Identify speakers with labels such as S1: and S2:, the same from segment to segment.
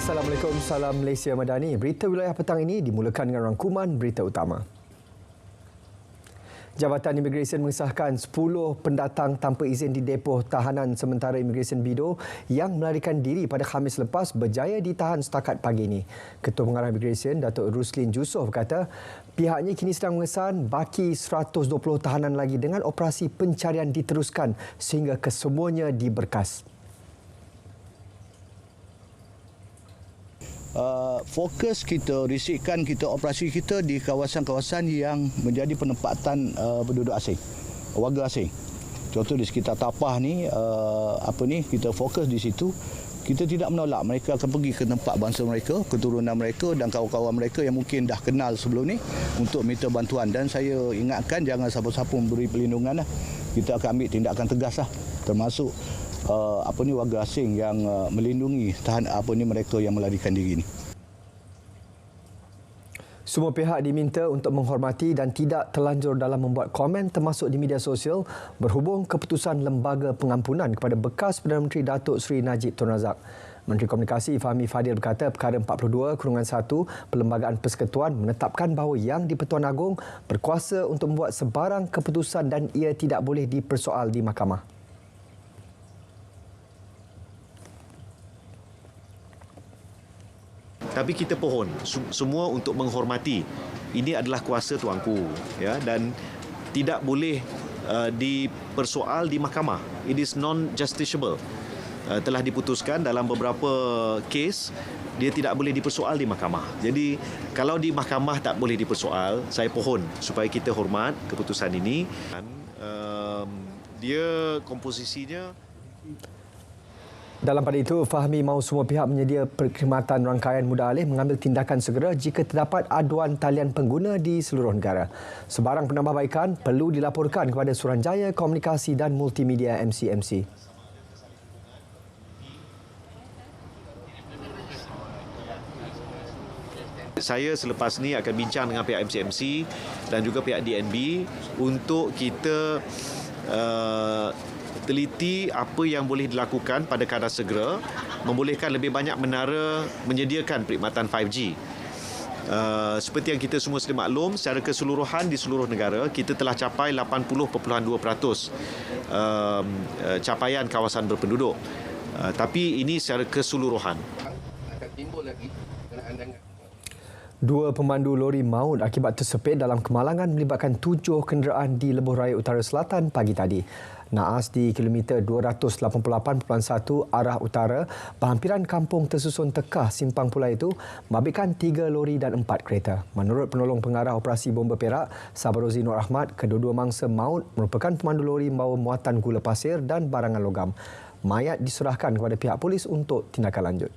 S1: Assalamualaikum, salam Malaysia Madani. Berita wilayah petang ini dimulakan dengan rangkuman berita utama. Jabatan Imigresen mengesahkan 10 pendatang tanpa izin di depoh tahanan sementara Imigresen Bido yang melarikan diri pada Khamis lepas berjaya ditahan setakat pagi ini. Ketua Pengarah Imigresen, Datuk Ruslin Jusof berkata pihaknya kini sedang mengesan baki 120 tahanan lagi dengan operasi pencarian diteruskan sehingga kesemuanya diberkas.
S2: Fokus kita, risikan kita, operasi kita di kawasan-kawasan yang menjadi penempatan penduduk asing, warga asing. Contoh di sekitar Tapah ni, kita fokus di situ. Kita tidak menolak mereka akan pergi ke tempat bangsa mereka, keturunan mereka dan kawan-kawan mereka yang mungkin dah kenal sebelum ni untuk minta bantuan. Dan saya ingatkan jangan siapa-siapa memberi perlindungan lah. Kita akan ambil tindakan tegas lah, termasuk warga asing yang melindungi mereka yang melarikan diri ini.
S1: Semua pihak diminta untuk menghormati dan tidak terlanjur dalam membuat komen termasuk di media sosial berhubung keputusan Lembaga Pengampunan kepada bekas Perdana Menteri Datuk Seri Najib Tun Razak. Menteri Komunikasi Fahmi Fadil berkata perkara 42/1 Perlembagaan Persekutuan menetapkan bahawa Yang di-Pertuan Agong berkuasa untuk membuat sebarang keputusan dan ia tidak boleh dipersoal di mahkamah.
S3: Tapi kita pohon semua untuk menghormati. Ini adalah kuasa tuanku, ya, dan tidak boleh dipersoal di mahkamah. It is non-justiciable. Telah diputuskan dalam beberapa kes dia tidak boleh dipersoal di mahkamah. Jadi kalau di mahkamah tak boleh dipersoal, saya pohon supaya kita hormat keputusan ini. Dan, dia komposisinya.
S1: Dalam pada itu, Fahmi mahu semua pihak menyedia perkhidmatan rangkaian muda alih mengambil tindakan segera jika terdapat aduan talian pengguna di seluruh negara. Sebarang penambahbaikan perlu dilaporkan kepada Suruhanjaya Komunikasi dan Multimedia MCMC.
S3: Saya selepas ni akan bincang dengan pihak MCMC dan juga pihak DNB untuk kita teliti apa yang boleh dilakukan pada kadar segera, membolehkan lebih banyak menara menyediakan perkhidmatan 5G. Seperti yang kita semua sedia maklum, secara keseluruhan di seluruh negara, kita telah capai 80.2% capaian kawasan berpenduduk. Tapi ini secara keseluruhan.
S4: Akan timbul lagi kenaan.
S1: 2 pemandu lori maut akibat tersepit dalam kemalangan melibatkan 7 kenderaan di Lebuh Raya Utara Selatan pagi tadi. Naas di kilometer 288.1 arah utara, berhampiran kampung tersusun Tekah Simpang Pulai itu membabitkan 3 lori dan 4 kereta. Menurut penolong pengarah operasi bomba Perak, Sabarozi Nur Ahmad, kedua-dua mangsa maut merupakan pemandu lori membawa muatan gula pasir dan barangan logam. Mayat diserahkan kepada pihak polis untuk tindakan lanjut.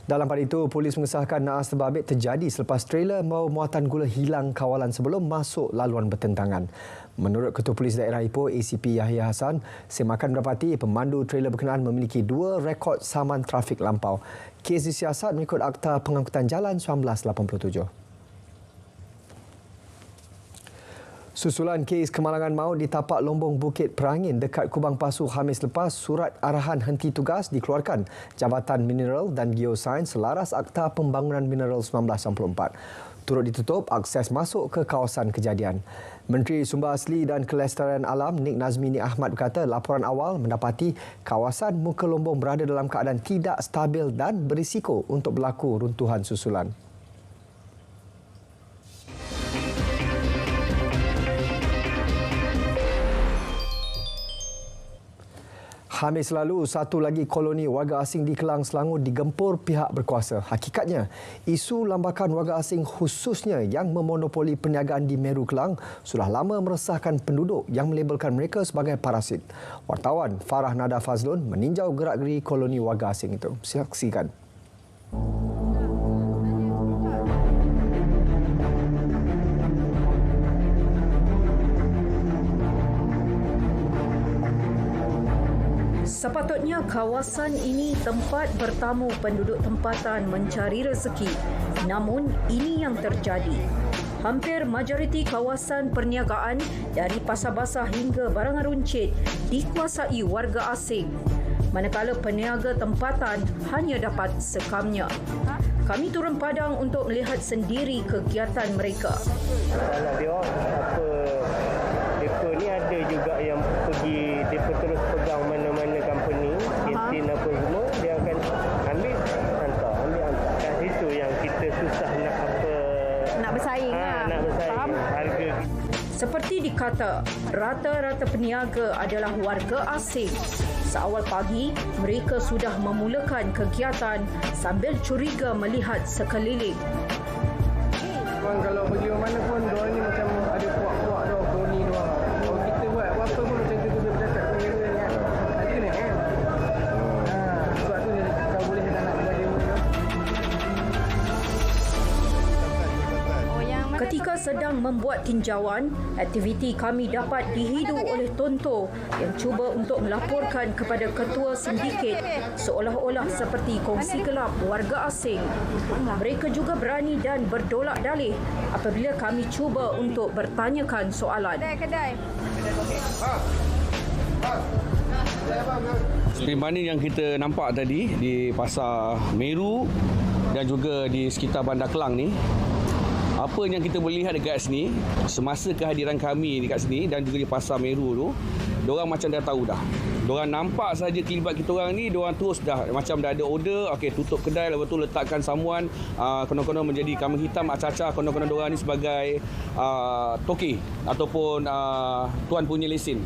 S1: Dalam pada itu, polis mengesahkan naas terbabit terjadi selepas trailer membawa muatan gula hilang kawalan sebelum masuk laluan bertentangan. Menurut Ketua Polis Daerah Ipoh, ACP Yahya Hassan, semakan mendapati pemandu trailer berkenaan memiliki 2 rekod saman trafik lampau. Kes disiasat mengikut Akta Pengangkutan Jalan 1987. Susulan kes kemalangan maut di tapak Lombong Bukit Perangin dekat Kubang Pasu Khamis lepas, surat arahan henti tugas dikeluarkan Jabatan Mineral dan Geosains selaras Akta Pembangunan Mineral 1994. Turut ditutup akses masuk ke kawasan kejadian. Menteri Sumber Asli dan Kelestarian Alam Nik Nazmini Ahmad berkata laporan awal mendapati kawasan Muka Lombong berada dalam keadaan tidak stabil dan berisiko untuk berlaku runtuhan susulan. Khamis lalu, satu lagi koloni warga asing di Kelang, Selangor digempur pihak berkuasa. Hakikatnya, isu lambakan warga asing khususnya yang memonopoli perniagaan di Meru Kelang sudah lama meresahkan penduduk yang melabelkan mereka sebagai parasit. Wartawan Farah Nada Fazlun meninjau gerak-geri koloni warga asing itu. Saksikan.
S5: Sepatutnya kawasan ini tempat bertamu penduduk tempatan mencari rezeki. Namun ini yang terjadi. hampir majoriti kawasan perniagaan dari pasar basah hingga barangan runcit dikuasai warga asing, manakala peniaga tempatan hanya dapat sekamnya. Kami turun padang untuk melihat sendiri kegiatan mereka.
S6: Kalau dia mereka ni ada juga yang pergi, mereka terus pegang mana-mana company, kantin apa semua, dia akan ambil hantar. Kat situ yang kita susah nak
S7: bersaing
S6: nak bersaing.
S7: Faham?
S6: Harga.
S5: Seperti dikata, rata-rata peniaga adalah warga asing. Seawal pagi, mereka sudah memulakan kegiatan sambil curiga melihat sekeliling.
S4: Kalau pergi mana pun, diorang ni macam ada puak-puak dah, kroni diorang. Kalau kita buat apa-apa pun macam tu, kita bercakap dengan dia kan. Ada ni kan? Sebab tu kau boleh tak nak buat demo ni.
S5: Ketika sedang membuat tinjauan, aktiviti kami dapat dihidu oleh Tonto yang cuba untuk melaporkan kepada ketua sindiket seolah-olah seperti kongsi gelap warga asing. Mereka juga berani dan berdolak dalih apabila kami cuba untuk bertanyakan soalan.
S8: Seperti mana yang kita nampak tadi di Pasar Meru dan juga di sekitar Bandar Kelang ni, apa yang kita boleh lihat dekat sini, semasa kehadiran kami dekat sini dan juga di Pasar Meru tu, diorang macam dah tahu dah. Diorang nampak saja kelibat kita orang ni, diorang terus dah macam dah ada order, okey tutup kedai, lepas tu letakkan samuan, konon-konon menjadi kambing hitam, acah-acah konon-konon diorang ni sebagai toki ataupun tuan punya lesen.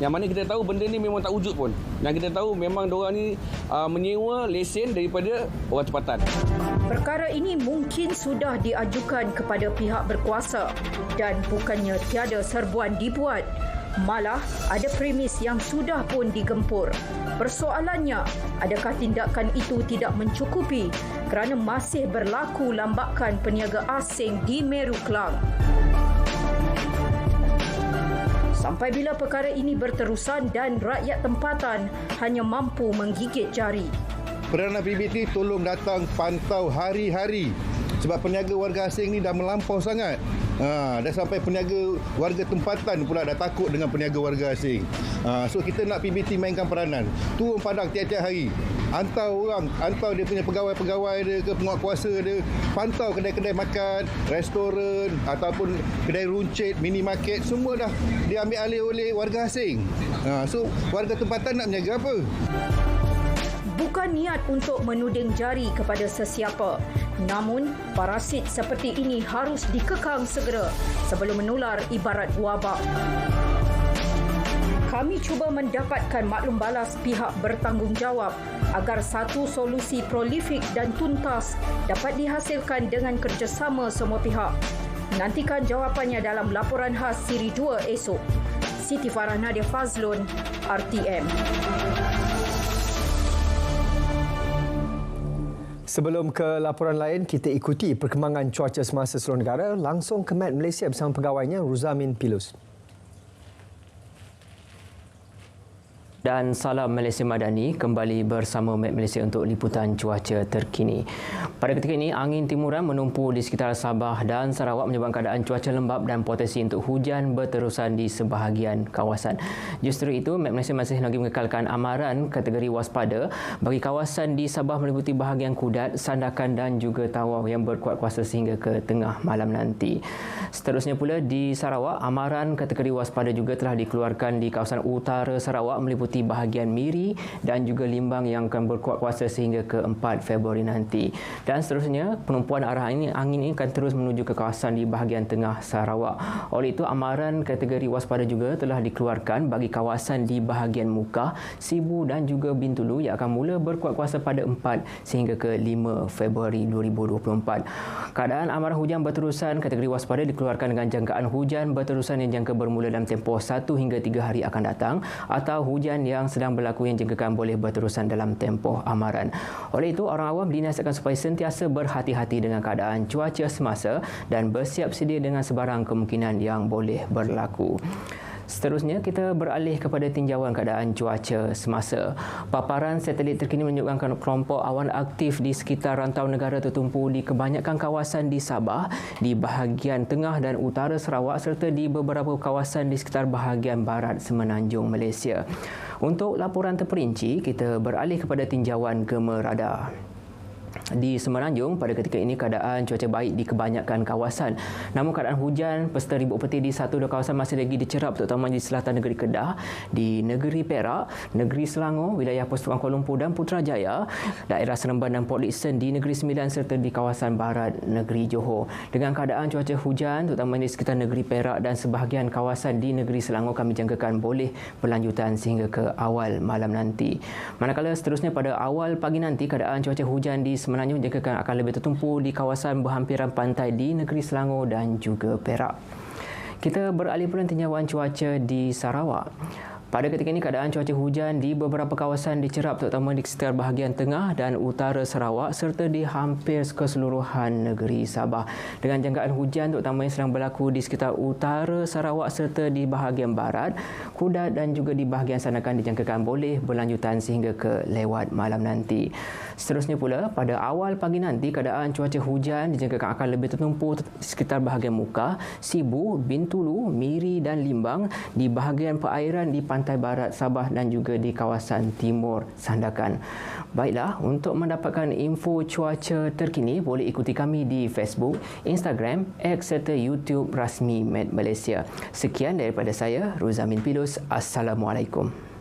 S8: Yang mana kita tahu benda ni memang tak wujud pun. Yang kita tahu memang diorang ni menyewa lesen daripada orang tempatan.
S5: Perkara ini mungkin sudah diajukan kepada pihak berkuasa dan bukannya tiada serbuan dibuat. Malah ada premis yang sudah pun digempur. Persoalannya, adakah tindakan itu tidak mencukupi kerana masih berlaku lambakan peniaga asing di Meru Kelang? Sampai bila perkara ini berterusan dan rakyat tempatan hanya mampu menggigit jari?
S9: Perdana PBT tolong datang pantau hari-hari sebab peniaga warga asing ni dah melampau sangat. Dah sampai peniaga warga tempatan pula dah takut dengan peniaga warga asing. So kita nak PBT mainkan peranan. Turun padang tiap-tiap hari. Hantar orang, hantar dia punya pegawai-pegawai dia ke penguatkuasa dia, pantau kedai-kedai makan, restoran ataupun kedai runcit, minimarket, semua dah diambil alih oleh warga asing. So warga tempatan nak menjaga apa?
S5: Bukan niat untuk menuding jari kepada sesiapa. Namun, parasit seperti ini harus dikekang segera sebelum menular ibarat wabak. Kami cuba mendapatkan maklum balas pihak bertanggungjawab agar satu solusi prolifik dan tuntas dapat dihasilkan dengan kerjasama semua pihak. Nantikan jawapannya dalam laporan khas Siri 2 esok. Siti Farah Nadia Fazlun, RTM.
S1: Sebelum ke laporan lain, kita ikuti perkembangan cuaca semasa seluruh negara langsung ke Met Malaysia bersama pegawainya Ruzamin Pilus.
S10: Dan salam Malaysia Madani kembali bersama Met Malaysia untuk liputan cuaca terkini. Pada ketika ini, angin timuran menumpu di sekitar Sabah dan Sarawak menyebabkan keadaan cuaca lembap dan potensi untuk hujan berterusan di sebahagian kawasan. Justru itu, Met Malaysia masih lagi mengekalkan amaran kategori waspada bagi kawasan di Sabah meliputi bahagian Kudat, Sandakan dan juga Tawau yang berkuat kuasa sehingga ke tengah malam nanti. Seterusnya pula di Sarawak, amaran kategori waspada juga telah dikeluarkan di kawasan utara Sarawak meliputi bahagian Miri dan juga Limbang yang akan berkuat kuasa sehingga ke 4 Februari nanti. Dan seterusnya, penumpuan arah angin ini akan terus menuju ke kawasan di bahagian tengah Sarawak. Oleh itu, amaran kategori waspada juga telah dikeluarkan bagi kawasan di bahagian Mukah, Sibu dan juga Bintulu yang akan mula berkuat kuasa pada 4 sehingga ke 5 Februari 2024. Keadaan amarah hujan berterusan kategori waspada dikeluarkan dengan jangkaan hujan berterusan yang jangka bermula dalam tempoh 1 hingga 3 hari akan datang atau hujan yang sedang berlaku yang jangkakan boleh berterusan dalam tempoh amaran. Oleh itu, orang awam dinasihatkan supaya sentiasa berhati-hati dengan keadaan cuaca semasa dan bersiap sedia dengan sebarang kemungkinan yang boleh berlaku. Seterusnya, kita beralih kepada tinjauan keadaan cuaca semasa. Paparan satelit terkini menunjukkan kelompok awan aktif di sekitar rantau negara tertumpu di kebanyakan kawasan di Sabah, di bahagian tengah dan utara Sarawak serta di beberapa kawasan di sekitar bahagian barat Semenanjung Malaysia. Untuk laporan terperinci, kita beralih kepada tinjauan gema radar. Di Semenanjung, pada ketika ini keadaan cuaca baik di kebanyakan kawasan. Namun keadaan hujan peserta ribut peti di satu dua kawasan masih lagi dicerap, terutama di selatan negeri Kedah, di negeri Perak, negeri Selangor, wilayah Persatuan Kuala Lumpur dan Putrajaya, daerah Seremban dan Port Dickson di negeri Sembilan serta di kawasan barat negeri Johor. Dengan keadaan cuaca hujan terutama di sekitar negeri Perak dan sebahagian kawasan di negeri Selangor, kami jangkakan boleh berlanjutan sehingga ke awal malam nanti. Manakala seterusnya pada awal pagi nanti, keadaan cuaca hujan di Semenanjung dijangkakan akan lebih tertumpu di kawasan berhampiran pantai di negeri Selangor dan juga Perak. Kita beralih pula tinjauan cuaca di Sarawak. Pada ketika ini, keadaan cuaca hujan di beberapa kawasan dicerap terutama di sekitar bahagian tengah dan utara Sarawak serta di hampir keseluruhan negeri Sabah. Dengan jangkaan hujan terutama yang sedang berlaku di sekitar utara Sarawak serta di bahagian barat, Kudat dan juga di bahagian Sandakan dijangkakan boleh berlanjutan sehingga ke lewat malam nanti. Seterusnya pula, pada awal pagi nanti, keadaan cuaca hujan dijangkakan akan lebih tertumpu di sekitar bahagian Muka, Sibu, Bintulu, Miri dan Limbang, di bahagian perairan di pantai barat Sabah dan juga di kawasan timur Sandakan. Baiklah, untuk mendapatkan info cuaca terkini, boleh ikuti kami di Facebook, Instagram, X serta YouTube rasmi Met Malaysia. Sekian daripada saya, Ruzamin Pilus. Assalamualaikum.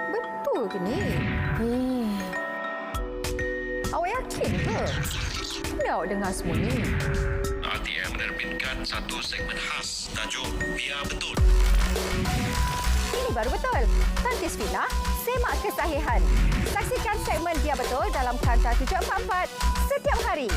S7: Betul ke ni? Awak yakin ke? Bila awak dengar semua ni?
S11: RTM menerbitkan satu segmen khas tajuk Biar Betul.
S7: Ini baru betul. Tantis Villa, semak kesahihan. Saksikan segmen Biar Betul dalam Kanta 744 setiap hari.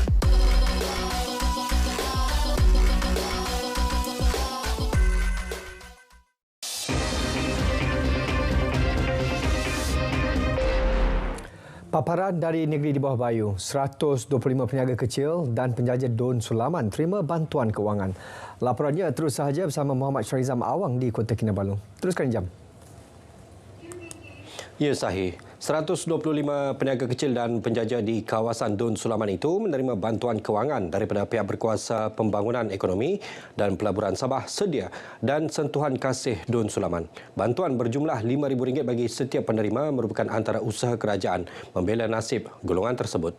S1: Paparan dari negeri di bawah bayu, 125 peniaga kecil dan penjaja Don Sulaman terima bantuan kewangan. Laporannya terus sahaja bersama Muhammad Syarizam Awang di Kota Kinabalu. Teruskan jam.
S12: Ya, sahih. 125 peniaga kecil dan penjaja di kawasan Don Sulaman itu menerima bantuan kewangan daripada pihak berkuasa pembangunan ekonomi dan pelaburan Sabah Sedia dan Sentuhan Kasih Don Sulaman. Bantuan berjumlah RM5,000 bagi setiap penerima merupakan antara usaha kerajaan membela nasib golongan tersebut.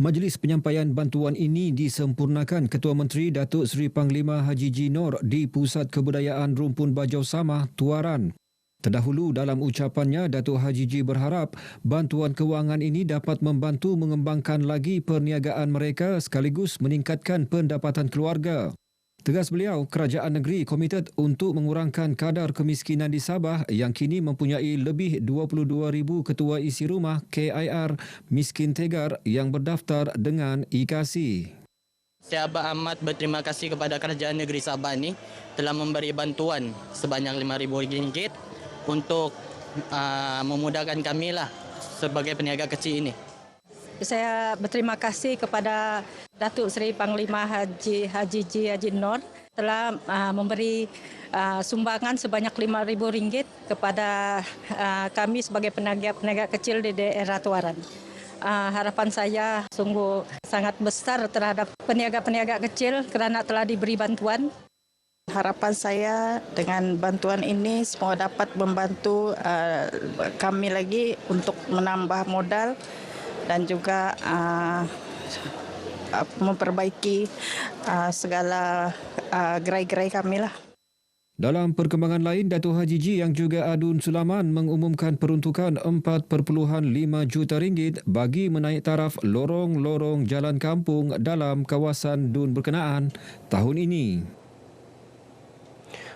S13: Majlis penyampaian bantuan ini disempurnakan Ketua Menteri Datuk Seri Panglima Haji G. Nor di Pusat Kebudayaan Rumpun Bajau Samah, Tuaran. Terdahulu dalam ucapannya, Datuk Haji G berharap bantuan kewangan ini dapat membantu mengembangkan lagi perniagaan mereka sekaligus meningkatkan pendapatan keluarga. Tegas beliau, kerajaan negeri komited untuk mengurangkan kadar kemiskinan di Sabah yang kini mempunyai lebih 22,000 ketua isi rumah KIR miskin tegar yang berdaftar dengan IKASI.
S14: Saya amat berterima kasih kepada kerajaan negeri Sabah ini telah memberi bantuan sebanyak RM5,000 untuk memudahkan kami lah sebagai peniaga kecil ini.
S15: Saya berterima kasih kepada Datuk Seri Panglima Haji G. Haji Nor telah memberi sumbangan sebanyak RM5,000 kepada kami sebagai peniaga kecil di daerah Tuaran. Harapan saya sungguh sangat besar terhadap peniaga-peniaga kecil kerana telah diberi bantuan.
S16: Harapan saya dengan bantuan ini semua dapat membantu kami lagi untuk menambah modal dan juga memperbaiki segala gerai-gerai kami lah.
S13: Dalam perkembangan lain, Datuk Haji G yang juga Adun Sulaman mengumumkan peruntukan RM4.5 juta bagi menaik taraf lorong-lorong jalan kampung dalam kawasan Dun berkenaan tahun ini.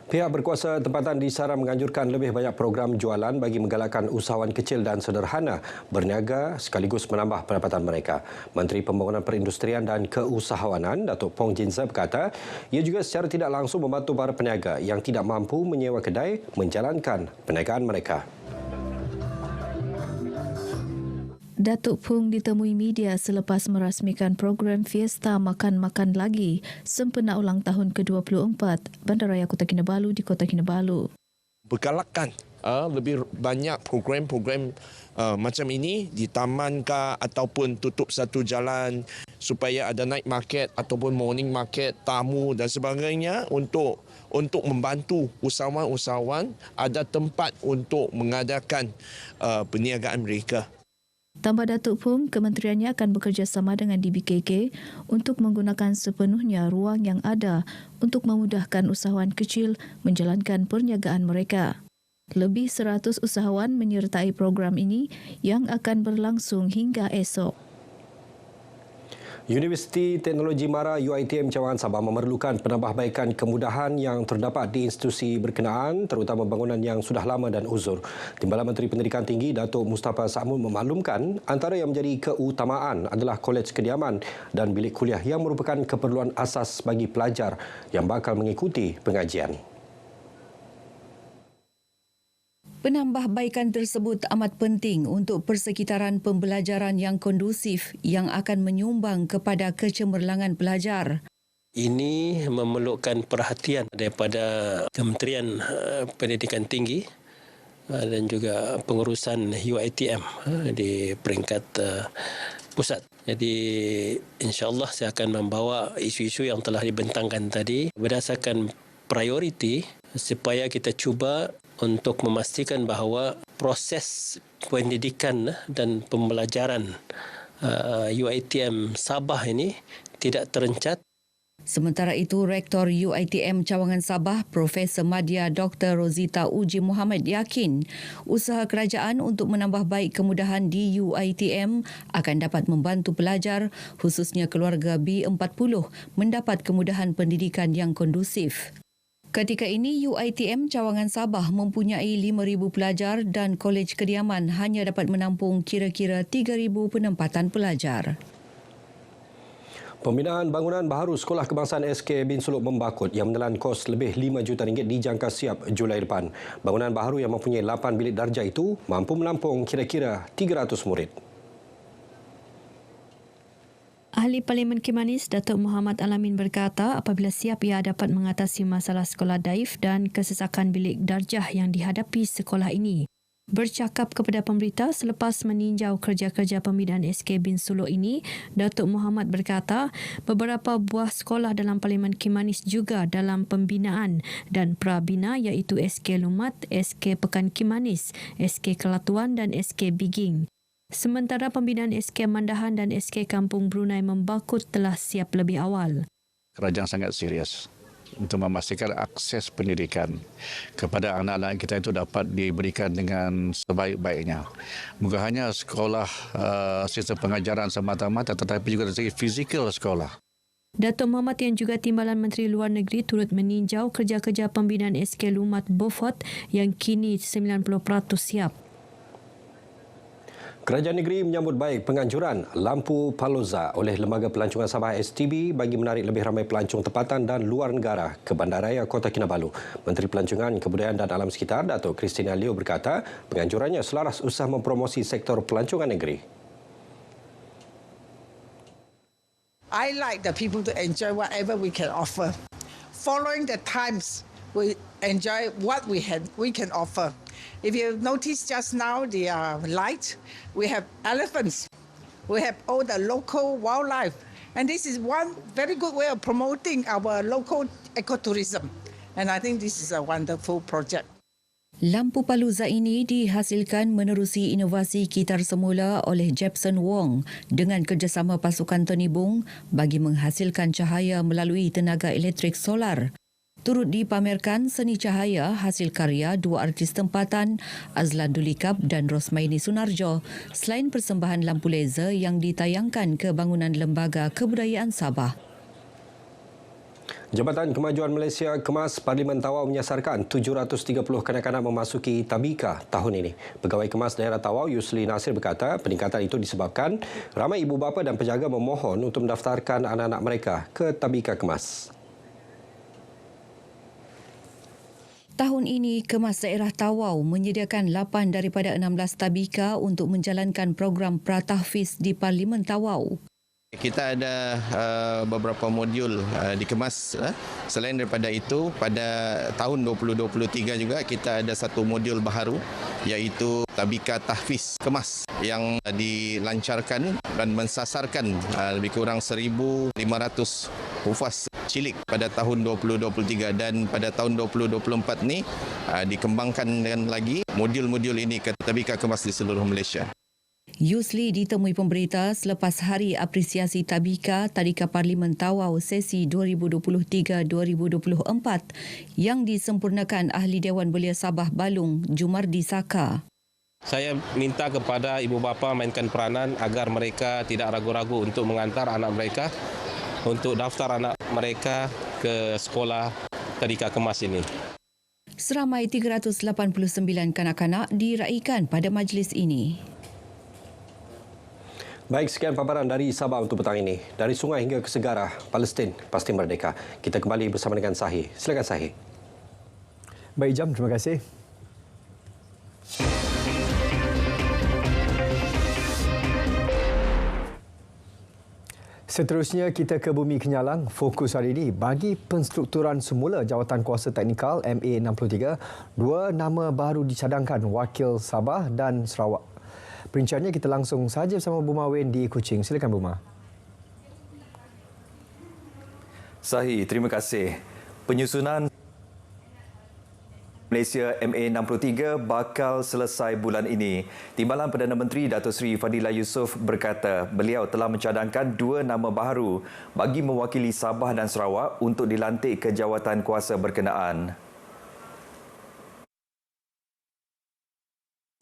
S12: Pihak berkuasa tempatan di Saram menganjurkan lebih banyak program jualan bagi menggalakkan usahawan kecil dan sederhana berniaga sekaligus menambah pendapatan mereka. Menteri Pembangunan Perindustrian dan Keusahawanan, Datuk Pong Jinza berkata, ia juga secara tidak langsung membantu para peniaga yang tidak mampu menyewa kedai menjalankan perniagaan mereka.
S17: Datuk Pung ditemui media selepas merasmikan program Fiesta Makan-Makan Lagi sempena ulang tahun ke-24 Bandaraya Kota Kinabalu di Kota Kinabalu.
S18: Bergalakkan lebih banyak program-program macam ini di taman kah ataupun tutup satu jalan supaya ada night market ataupun morning market, tamu dan sebagainya untuk membantu usahawan-usahawan ada tempat untuk mengadakan perniagaan mereka.
S17: Tambah Datuk Pung, kementeriannya akan bekerjasama dengan DBKK untuk menggunakan sepenuhnya ruang yang ada untuk memudahkan usahawan kecil menjalankan perniagaan mereka. Lebih 100 usahawan menyertai program ini yang akan berlangsung hingga esok.
S12: Universiti Teknologi Mara UiTM Cawangan Sabah memerlukan penambahbaikan kemudahan yang terdapat di institusi berkenaan terutama bangunan yang sudah lama dan uzur. Timbalan Menteri Pendidikan Tinggi Datuk Mustafa Sa'mud memaklumkan antara yang menjadi keutamaan adalah kolej kediaman dan bilik kuliah yang merupakan keperluan asas bagi pelajar yang bakal mengikuti pengajian.
S19: Penambahbaikan tersebut amat penting untuk persekitaran pembelajaran yang kondusif yang akan menyumbang kepada kecemerlangan pelajar.
S20: Ini memerlukan perhatian daripada Kementerian Pendidikan Tinggi dan juga pengurusan UiTM di peringkat pusat. Jadi insya-Allah saya akan membawa isu-isu yang telah dibentangkan tadi berdasarkan prioriti supaya kita cuba untuk memastikan bahawa proses pendidikan dan pembelajaran UiTM Sabah ini tidak terencat.
S19: Sementara itu, Rektor UiTM Cawangan Sabah, Profesor Madya Dr. Rosita Uji Muhammad yakin usaha kerajaan untuk menambah baik kemudahan di UiTM akan dapat membantu pelajar, khususnya keluarga B40, mendapat kemudahan pendidikan yang kondusif. Ketika ini, UiTM Cawangan Sabah mempunyai 5,000 pelajar dan kolej kediaman hanya dapat menampung kira-kira 3,000 penempatan pelajar.
S12: Pembinaan bangunan baharu Sekolah Kebangsaan SK Bin Suluk membakut yang menelan kos lebih RM5 juta dijangka siap Julai depan. Bangunan baharu yang mempunyai 8 bilik darjah itu mampu menampung kira-kira 300 murid.
S17: Ahli Parlimen Kimanis Datuk Muhammad Alamin berkata apabila siap ia dapat mengatasi masalah sekolah daif dan kesesakan bilik darjah yang dihadapi sekolah ini. Bercakap kepada pemberita selepas meninjau kerja-kerja pembinaan SK Bin Suluk ini, Datuk Muhammad berkata beberapa buah sekolah dalam Parlimen Kimanis juga dalam pembinaan dan prabina iaitu SK Lumat, SK Pekan Kimanis, SK Kelatuan dan SK Biging. Sementara pembinaan SK Mandahan dan SK Kampung Brunei Membakut telah siap lebih awal.
S21: Kerajaan sangat serius untuk memastikan akses pendidikan kepada anak-anak kita itu dapat diberikan dengan sebaik-baiknya. Bukan hanya sekolah sistem pengajaran semata-mata tetapi juga dari segi fizikal sekolah.
S17: Datuk Muhammad yang juga Timbalan Menteri Luar Negeri turut meninjau kerja-kerja pembinaan SK Lumat Beaufort yang kini 90% siap.
S12: Kerajaan negeri menyambut baik penganjuran lampu Palooza oleh Lembaga Pelancongan Sabah STB bagi menarik lebih ramai pelancong tempatan dan luar negara ke Bandaraya Kota Kinabalu. Menteri Pelancongan, Kebudayaan dan Alam Sekitar Datuk Christina Leo berkata penganjurannya selaras usaha mempromosi sektor pelancongan negeri.
S2: I like the people to enjoy whatever we can offer. Following the times, we enjoy what we can offer. If you notice just now the light, we have elephants, we have all the local wildlife, and this is one very good way of promoting our local ecotourism. And I think this is a wonderful project.
S19: Lampu Palooza ini dihasilkan menerusi inovasi kitar semula oleh Jepson Wong dengan kerjasama pasukan Tony Bung bagi menghasilkan cahaya melalui tenaga elektrik solar. Turut dipamerkan seni cahaya hasil karya dua artis tempatan, Azlan Dulikap dan Rosmaini Sunarjo, selain persembahan lampu laser yang ditayangkan ke bangunan Lembaga Kebudayaan Sabah.
S12: Jabatan Kemajuan Malaysia Kemas Parlimen Tawau menyasarkan 730 kanak-kanak memasuki Tabika tahun ini. Pegawai Kemas Daerah Tawau Yusli Nasir berkata peningkatan itu disebabkan ramai ibu bapa dan penjaga memohon untuk mendaftarkan anak-anak mereka ke Tabika Kemas.
S19: Tahun ini, Kemas Daerah Tawau menyediakan 8 daripada 16 tabika untuk menjalankan program pratahfiz di Parlimen Tawau.
S22: Kita ada beberapa modul dikemas. Selain daripada itu, pada tahun 2023 juga kita ada satu modul baharu iaitu Tabika Tahfiz Kemas yang dilancarkan dan mensasarkan lebih kurang 1,500 hufaz cilik pada tahun 2023 dan pada tahun 2024 ni dikembangkan lagi modul-modul ini ke Tabika Kemas di seluruh Malaysia.
S19: Yusli ditemui pemberita selepas Hari Apresiasi Tabika Tadika Parlimen Tawau sesi 2023-2024 yang disempurnakan Ahli Dewan Belia Sabah Balung, Jumardi Saka.
S23: Saya minta kepada ibu bapa mainkan peranan agar mereka tidak ragu-ragu untuk mengantar anak mereka untuk daftar anak mereka ke sekolah Tadika Kemas ini.
S19: Seramai 389 kanak-kanak diraikan pada majlis ini.
S12: Baik, sekian paparan dari Sabah untuk petang ini. Dari sungai hingga ke segara, Palestin pasti merdeka. Kita kembali bersama dengan Sahih. Silakan Sahih.
S1: Baik Jam, terima kasih. Seterusnya kita ke Bumi Kenyalang. Fokus hari ini bagi penstrukturan semula Jawatan Kuasa Teknikal MA63, dua nama baru dicadangkan Wakil Sabah dan Sarawak. Perinciannya kita langsung saja bersama Buma Wen di Kuching. Silakan Buma.
S24: Sahih, terima kasih. Penyusunan Malaysia MA63 bakal selesai bulan ini. Timbalan Perdana Menteri Datuk Seri Fadilah Yusof berkata beliau telah mencadangkan dua nama baru bagi mewakili Sabah dan Sarawak untuk dilantik ke jawatan kuasa berkenaan.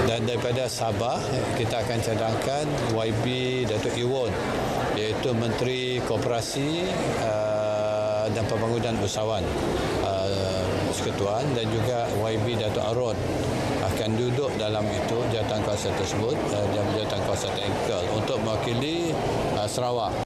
S25: Dan daripada Sabah, kita akan cadangkan YB Datuk Iwon, iaitu Menteri Koperasi dan Pembangunan Usahawan Persekutuan, dan juga YB Datuk Arun akan duduk dalam itu jawatan kuasa tersebut, jawatan kuasa teknikal untuk mewakili Sarawak.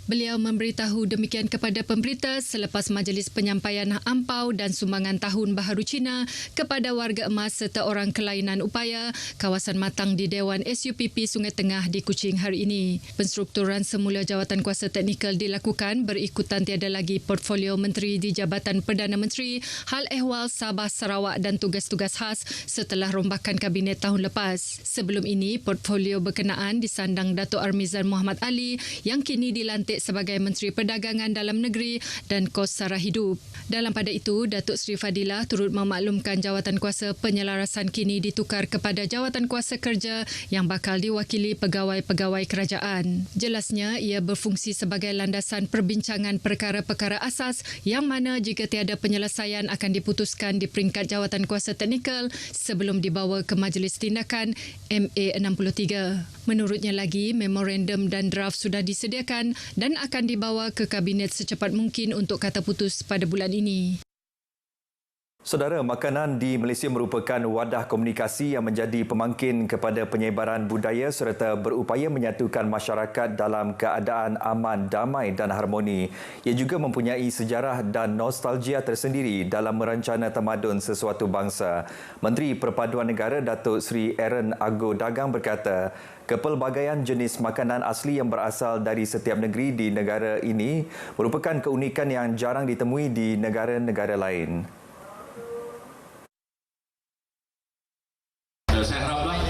S26: Beliau memberitahu demikian kepada pemberita selepas majlis penyampaian ampau dan sumbangan Tahun Baharu Cina kepada warga emas serta orang kelainan upaya kawasan matang di Dewan SUPP Sungai Tengah di Kuching hari ini. Penstrukturan semula jawatan kuasa teknikal dilakukan berikutan tiada lagi portfolio menteri di Jabatan Perdana Menteri, Hal Ehwal Sabah Sarawak dan tugas-tugas khas setelah rombakan kabinet tahun lepas. Sebelum ini, portfolio berkenaan disandang Datuk Armizan Muhammad Ali yang kini dilantik sebagai Menteri Perdagangan Dalam Negeri dan Kos Sara Hidup. Dalam pada itu, Datuk Seri Fadilah turut memaklumkan jawatan kuasa penyelarasan kini ditukar kepada jawatan kuasa kerja yang bakal diwakili pegawai-pegawai kerajaan. Jelasnya, ia berfungsi sebagai landasan perbincangan perkara-perkara asas yang mana jika tiada penyelesaian akan diputuskan di peringkat jawatan kuasa teknikal sebelum dibawa ke Majlis Tindakan MA63. Menurutnya lagi, memorandum dan draft sudah disediakan dan akan dibawa ke Kabinet secepat mungkin untuk kata putus pada bulan ini.
S24: Saudara, makanan di Malaysia merupakan wadah komunikasi yang menjadi pemangkin kepada penyebaran budaya serta berupaya menyatukan masyarakat dalam keadaan aman, damai dan harmoni. Ia juga mempunyai sejarah dan nostalgia tersendiri dalam merancana tamadun sesuatu bangsa. Menteri Perpaduan Negara Datuk Seri Aaron Ago Dagang berkata, kepelbagaian jenis makanan asli yang berasal dari setiap negeri di negara ini merupakan keunikan yang jarang ditemui di negara-negara lain.
S11: Saya haraplah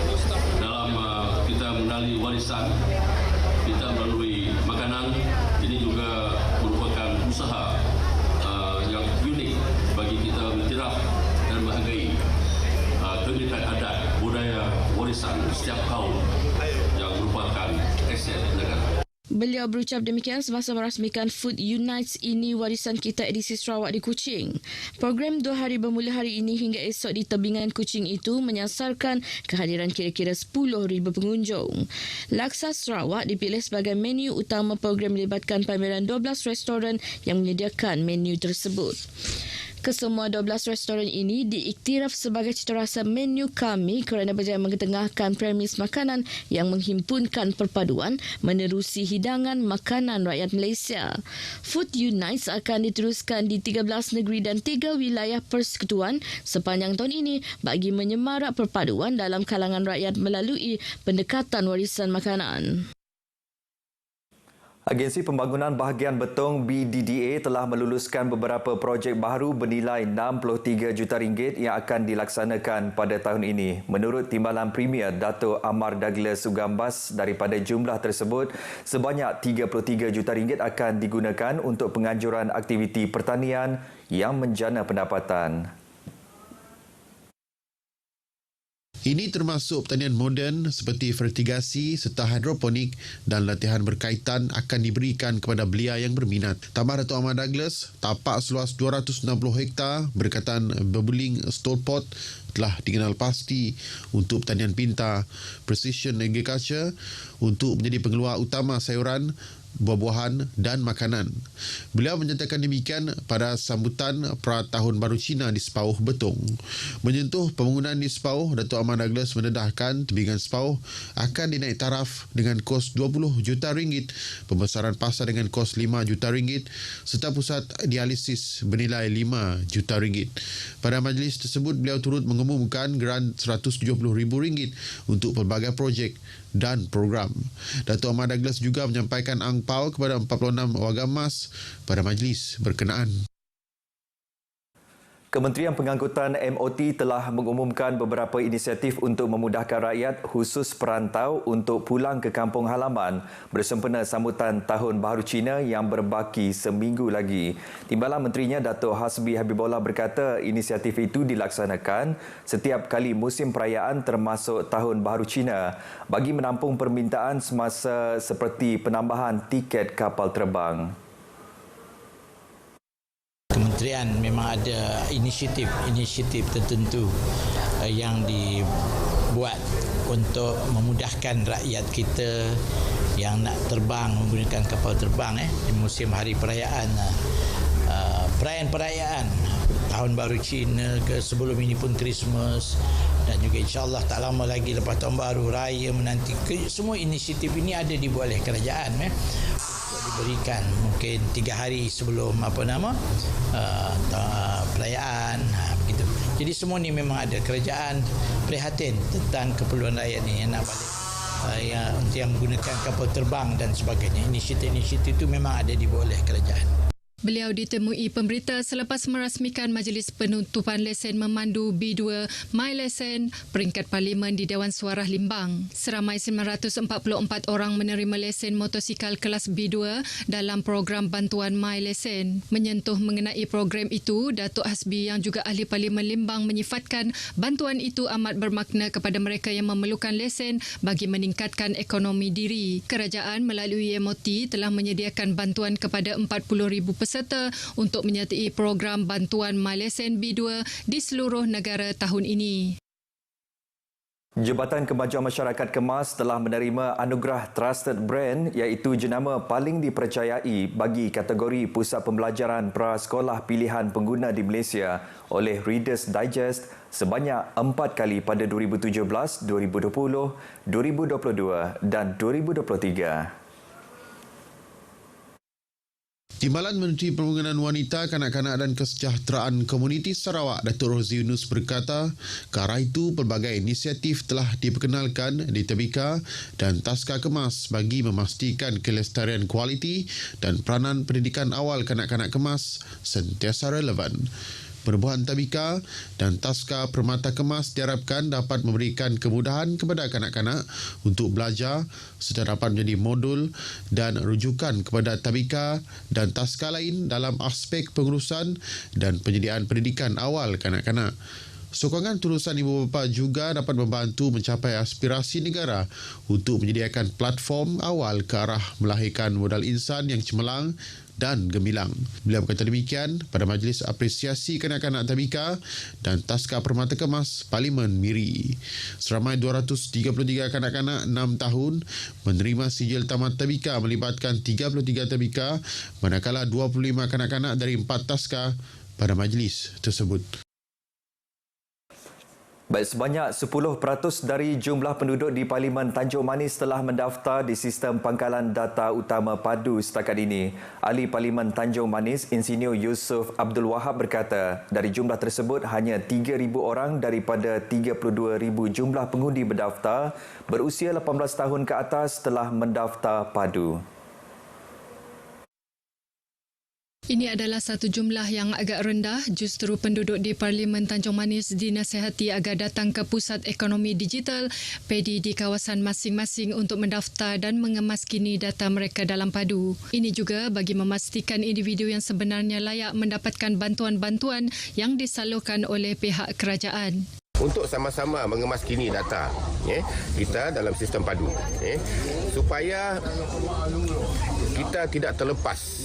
S11: dalam kita mengenali warisan kita melalui makanan ini juga merupakan usaha yang unik bagi kita beriktiraf dan menghargai keunikan adat budaya warisan setiap kaum yang merupakan aset negara.
S3: Beliau berucap demikian semasa merasmikan Food Unites Ini Warisan Kita edisi Sarawak di Kuching. Program 2 hari bermula hari ini hingga esok di tebingan Kuching itu menyasarkan kehadiran kira-kira 10,000 pengunjung. Laksa Sarawak dipilih sebagai menu utama program melibatkan pameran 12 restoran yang menyediakan menu tersebut. Kesemua 12 restoran ini diiktiraf sebagai citarasa menu kami kerana berjaya mengetengahkan premis makanan yang menghimpunkan perpaduan menerusi hidangan makanan rakyat Malaysia. Food Unites akan diteruskan di 13 negeri dan 3 wilayah persekutuan sepanjang tahun ini bagi menyemarak perpaduan dalam kalangan rakyat melalui pendekatan warisan makanan.
S24: Agensi Pembangunan Bahagian Betong BDDA telah meluluskan beberapa projek baharu bernilai RM63 juta yang akan dilaksanakan pada tahun ini. Menurut Timbalan Premier Dato' Amar Douglas Sugambas, daripada jumlah tersebut, sebanyak RM33 juta akan digunakan untuk penganjuran aktiviti pertanian yang menjana pendapatan.
S22: Ini termasuk pertanian moden seperti fertigasi serta hidroponik dan latihan berkaitan akan diberikan kepada belia yang berminat. Tambah Dato' Ahmad Douglas, tapak seluas 260 hektar berkaitan berbuling stolpot telah dikenal pasti untuk pertanian pintar, precision agriculture untuk menjadi pengeluar utama sayuran, buah-buahan dan makanan. Beliau menyatakan demikian pada sambutan pra Tahun Baru Cina di Sepauh Betong. Menyentuh pembangunan di Sepauh, Dato' Ahmad Douglas mendedahkan tebingan Sepauh akan dinaik taraf dengan kos RM20 juta, pembesaran pasar dengan kos RM5 juta serta pusat dialisis bernilai RM5 juta. Pada majlis tersebut, beliau turut mengumumkan geran RM170,000 untuk pelbagai projek dan program. Dato' Ahmad Douglas juga menyampaikan angpau kepada 46 warga emas pada majlis berkenaan.
S24: Kementerian Pengangkutan MOT telah mengumumkan beberapa inisiatif untuk memudahkan rakyat khusus perantau untuk pulang ke kampung halaman bersempena sambutan Tahun Baharu Cina yang berbaki seminggu lagi. Timbalan Menterinya Dato' Hasbi Habibullah berkata inisiatif itu dilaksanakan setiap kali musim perayaan termasuk Tahun Baharu Cina bagi menampung permintaan semasa seperti penambahan tiket kapal terbang.
S4: Kementerian memang ada inisiatif tertentu yang dibuat untuk memudahkan rakyat kita yang nak terbang menggunakan kapal terbang di musim hari perayaan perayaan Tahun Baru Cina ke sebelum ini pun Christmas dan juga insya-Allah tak lama lagi lepas Tahun Baru Raya menanti. Semua inisiatif ini ada dibuat oleh kerajaan diberikan mungkin 3 hari sebelum perayaan begitu. Jadi semua ni memang ada kerajaan prihatin tentang keperluan rakyat ni yang nak balik yang menggunakan kapal terbang dan sebagainya. Inisiatif itu memang ada dibuat oleh kerajaan.
S26: Beliau ditemui pemberita selepas merasmikan Majlis Penutupan Lesen Memandu B2 MyLesen peringkat Parlimen di Dewan Suara Limbang. Seramai 944 orang menerima lesen motosikal kelas B2 dalam program bantuan MyLesen. Menyentuh mengenai program itu, Datuk Hasbi yang juga Ahli Parlimen Limbang menyifatkan bantuan itu amat bermakna kepada mereka yang memerlukan lesen bagi meningkatkan ekonomi diri. Kerajaan melalui MOT telah menyediakan bantuan kepada 40,000 peserta untuk menyertai program bantuan MyLesen B2 di seluruh negara tahun ini.
S24: Jabatan Kemajuan Masyarakat Kemas telah menerima anugerah Trusted Brand iaitu jenama paling dipercayai bagi kategori Pusat Pembelajaran Prasekolah Pilihan Pengguna di Malaysia oleh Reader's Digest sebanyak 4 kali pada 2017, 2020, 2022 dan 2023.
S5: Timbalan Menteri Perhubungan Wanita, Kanak-kanak dan Kesejahteraan Komuniti Sarawak, Datuk Rozi Yunus berkata, ke arah itu pelbagai inisiatif telah diperkenalkan di Tadbika dan Taska Kemas bagi memastikan kelestarian kualiti dan peranan pendidikan awal kanak-kanak Kemas sentiasa relevan. Penubuhan Tadbika dan Taska Permata Kemas diharapkan dapat memberikan kemudahan kepada kanak-kanak untuk belajar serta dapat menjadi modul dan rujukan kepada Tadbika dan Taska lain dalam aspek pengurusan dan penyediaan pendidikan awal kanak-kanak. Sokongan tulusan ibu bapa juga dapat membantu mencapai aspirasi negara untuk menyediakan platform awal ke arah melahirkan modal insan yang cemerlang dan gemilang. Beliau berkata demikian pada Majlis Apresiasi Kanak-kanak Tadbika dan Taska Permata Kemas Parlimen Miri. Seramai 233 kanak-kanak 6 tahun menerima sijil tamat Tadbika melibatkan 33 Tadbika, manakala 25 kanak-kanak dari 4 Taska pada majlis tersebut.
S24: Baik, sebanyak 10% dari jumlah penduduk di Parlimen Tanjung Manis telah mendaftar di sistem pangkalan data utama padu setakat ini. Ahli Parlimen Tanjung Manis, Insinyur Yusof Abdul Wahab berkata, dari jumlah tersebut hanya 3,000 orang daripada 32,000 jumlah pengundi berdaftar berusia 18 tahun ke atas telah mendaftar padu.
S26: Ini adalah satu jumlah yang agak rendah. Justru penduduk di Parlimen Tanjung Manis dinasihati agar datang ke Pusat Ekonomi Digital PEDI di kawasan masing-masing untuk mendaftar dan mengemaskini data mereka dalam padu. Ini juga bagi memastikan individu yang sebenarnya layak mendapatkan bantuan-bantuan yang disalurkan oleh pihak kerajaan.
S6: Untuk sama-sama mengemaskini data kita dalam sistem padu supaya kita tidak terlepas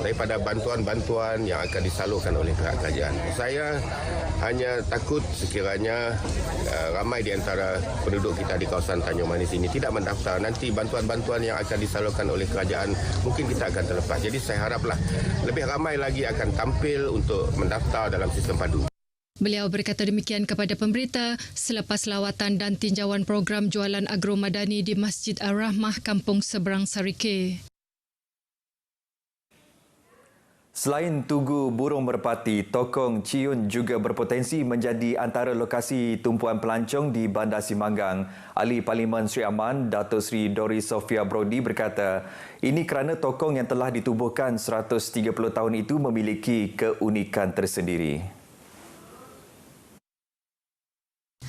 S6: daripada bantuan-bantuan yang akan disalurkan oleh pihak kerajaan. Saya hanya takut sekiranya ramai di antara penduduk kita di kawasan Tanjung Manis ini tidak mendaftar. Nanti bantuan-bantuan yang akan disalurkan oleh kerajaan mungkin kita akan terlepas. Jadi saya haraplah lebih ramai lagi akan tampil untuk mendaftar dalam sistem padu.
S26: Beliau berkata demikian kepada pemberita selepas lawatan dan tinjauan program jualan agromadani di Masjid Ar-Rahmah, Kampung Seberang Sarike.
S24: Selain Tugu Burung Merpati, Tokong Ciun juga berpotensi menjadi antara lokasi tumpuan pelancong di Bandar Simanggang. Ahli Parlimen Sri Aman, Datuk Seri Doris Sofia Brody berkata, ini kerana tokong yang telah ditubuhkan 130 tahun itu memiliki keunikan tersendiri.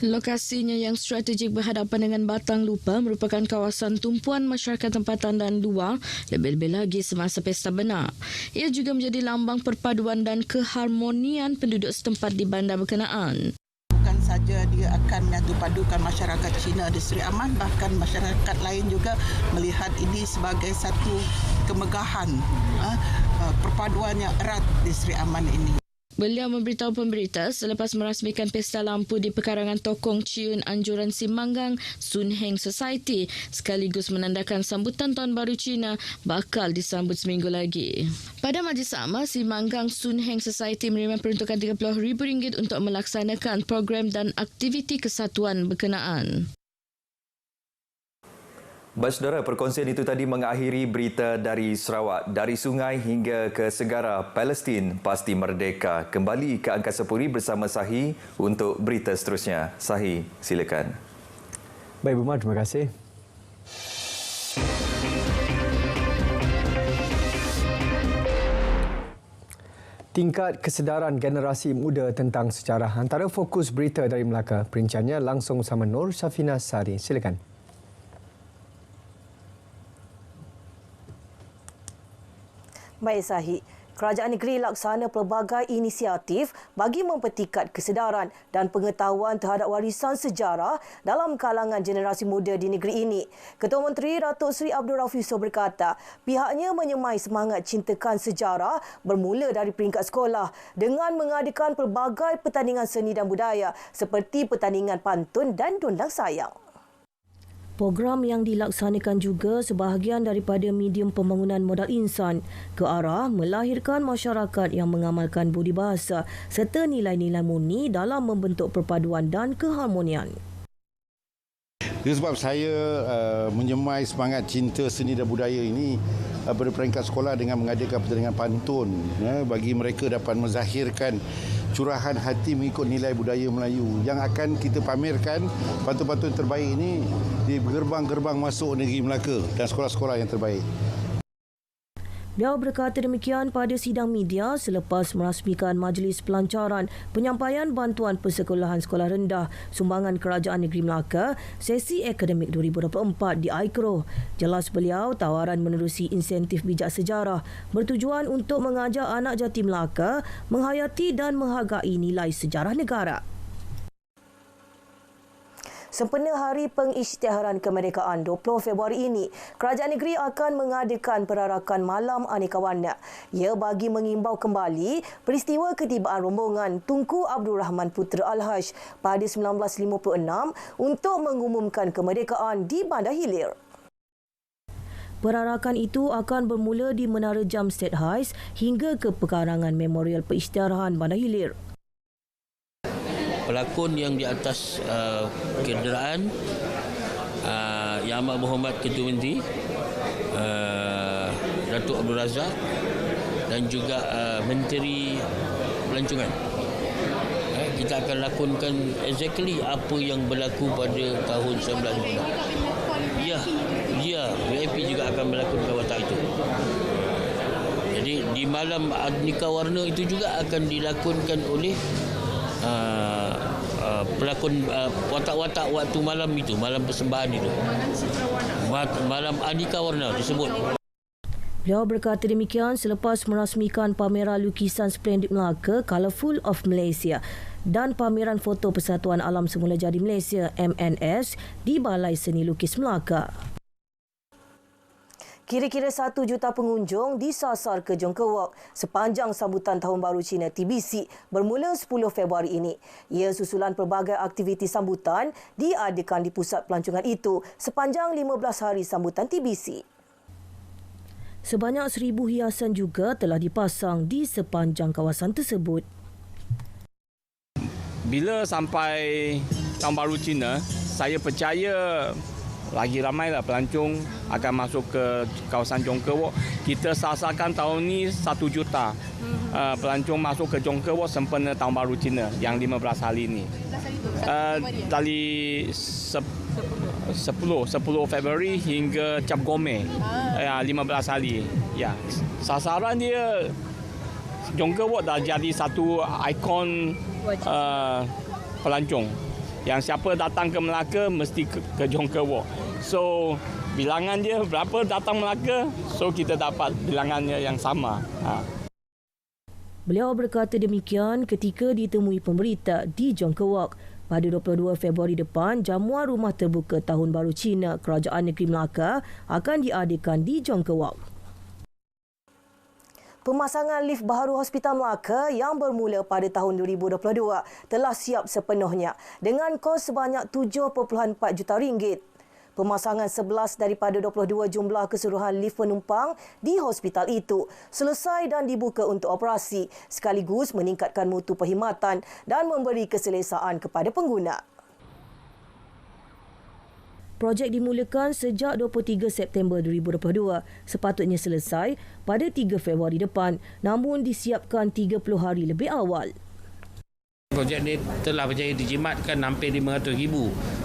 S3: Lokasinya yang strategik berhadapan dengan Batang Lupa merupakan kawasan tumpuan masyarakat tempatan dan luar, lebih-lebih lagi semasa Pesta Benar. Ia juga menjadi lambang perpaduan dan keharmonian penduduk setempat di bandar berkenaan.
S7: Bukan saja dia akan menyatupadukan masyarakat Cina di Sri Aman, bahkan masyarakat lain juga melihat ini sebagai satu kemegahan perpaduan yang erat di Sri Aman ini.
S3: Beliau memberitahu pemberita selepas merasmikan pesta lampu di pekarangan Tokong Ciun Anjuran Simanggang Sun Heng Society sekaligus menandakan sambutan Tahun Baru Cina bakal disambut seminggu lagi. Pada majlis sama, Simanggang Sun Heng Society menerima peruntukan RM30,000 untuk melaksanakan program dan aktiviti kesatuan berkenaan.
S24: Baik saudara, perkongsian itu tadi mengakhiri berita dari Sarawak. Dari sungai hingga ke segara, Palestin pasti merdeka. Kembali ke Angkasa Puri bersama Sahi untuk berita seterusnya. Sahi, silakan.
S1: Baik, Bumar, terima kasih. Tingkat kesedaran generasi muda tentang sejarah antara fokus berita dari Melaka. Perinciannya langsung sama Nur Safina Sari. Silakan.
S8: Baik Sahi, Kerajaan negeri laksana pelbagai inisiatif bagi mempertingkat kesedaran dan pengetahuan terhadap warisan sejarah dalam kalangan generasi muda di negeri ini. Ketua Menteri Datuk Seri Abdul Rauf Yusof berkata, pihaknya menyemai semangat cintakan sejarah bermula dari peringkat sekolah dengan mengadakan pelbagai pertandingan seni dan budaya seperti pertandingan pantun dan dondang sayang. Program yang dilaksanakan juga sebahagian daripada medium pembangunan modal insan ke arah melahirkan masyarakat yang mengamalkan budi bahasa serta nilai-nilai murni dalam membentuk perpaduan dan keharmonian.
S9: Itu sebab saya menyemai semangat cinta seni dan budaya ini pada peringkat sekolah dengan mengadakan pertandingan pantun bagi mereka dapat menzahirkan curahan hati mengikut nilai budaya Melayu yang akan kita pamerkan pantun-pantun terbaik ini di gerbang-gerbang masuk negeri Melaka dan sekolah-sekolah yang terbaik.
S8: Beliau berkata demikian pada sidang media selepas merasmikan Majlis Pelancaran Penyampaian Bantuan Persekolahan Sekolah Rendah Sumbangan Kerajaan Negeri Melaka sesi akademik 2024 di Aikro. Jelas beliau, tawaran menerusi insentif bijak sejarah bertujuan untuk mengajar anak jati Melaka menghayati dan menghargai nilai sejarah negara. Sempena Hari Pengisytiharan Kemerdekaan 20 Februari ini, Kerajaan Negeri akan mengadakan perarakan Malam Aneka Warna. Ia bagi mengimbau kembali peristiwa ketibaan rombongan Tunku Abdul Rahman Putera Al-Haj pada 1956 untuk mengumumkan kemerdekaan di Bandar Hilir. Perarakan itu akan bermula di Menara Jam State Heights hingga ke pekarangan Memorial Pengisytiharan Bandar Hilir.
S10: Pelakon yang di atas kenderaan Yang Amat Berhormat Ketua Menteri Datuk Abdul Razak dan juga Menteri Pelancongan. Kita akan lakonkan exactly apa yang berlaku pada tahun 1956. Ya, VIP juga akan melakukan watak itu. Jadi di Malam Aneka Warna itu juga akan dilakonkan oleh pelakon watak-watak waktu malam itu, malam persembahan itu. Malam Aneka Warna disebut.
S8: Beliau berkata demikian selepas merasmikan pameran lukisan splendid Melaka Colourful of Malaysia dan pameran foto Persatuan Alam Semula Jadi Malaysia MNS di Balai Seni Lukis Melaka. Kira-kira 1 juta pengunjung disasar ke Jongke Walk sepanjang sambutan Tahun Baru Cina TBC bermula 10 Februari ini. Ia susulan pelbagai aktiviti sambutan diadakan di pusat pelancongan itu sepanjang 15 hari sambutan TBC. Sebanyak 1,000 hiasan juga telah dipasang di sepanjang kawasan tersebut.
S14: Bila sampai Tahun Baru Cina, saya percaya lagi ramailah pelancong akan masuk ke kawasan Jongke Walk. Kita sasarkan tahun ni 1 juta pelancong masuk ke Jongke Walk sempena Tahun Baru Cina yang 15 hari ini. Dari 10 Februari hingga Cap Gome, 15 hari. Ya, sasaran dia Jongke Walk dah jadi satu ikon pelancong. Yang siapa datang ke Melaka mesti ke Jongke Walk. So bilangan dia berapa datang Melaka, so kita dapat bilangannya yang sama.
S8: Beliau berkata demikian ketika ditemui pemberita di Jongke Walk. Pada 22 Februari depan, jamuan Rumah Terbuka Tahun Baru Cina Kerajaan Negeri Melaka akan diadakan di Jongke Walk. Pemasangan lift baharu Hospital Melaka yang bermula pada tahun 2022 telah siap sepenuhnya dengan kos sebanyak 7.4 juta ringgit. Pemasangan 11 daripada 22 jumlah keseluruhan lift penumpang di hospital itu selesai dan dibuka untuk operasi sekaligus meningkatkan mutu perkhidmatan dan memberi keselesaan kepada pengguna. Projek dimulakan sejak 23 September 2022, sepatutnya selesai pada 3 Februari depan, namun disiapkan 30 hari lebih awal.
S23: Projek ini telah berjaya dijimatkan hampir RM500,000.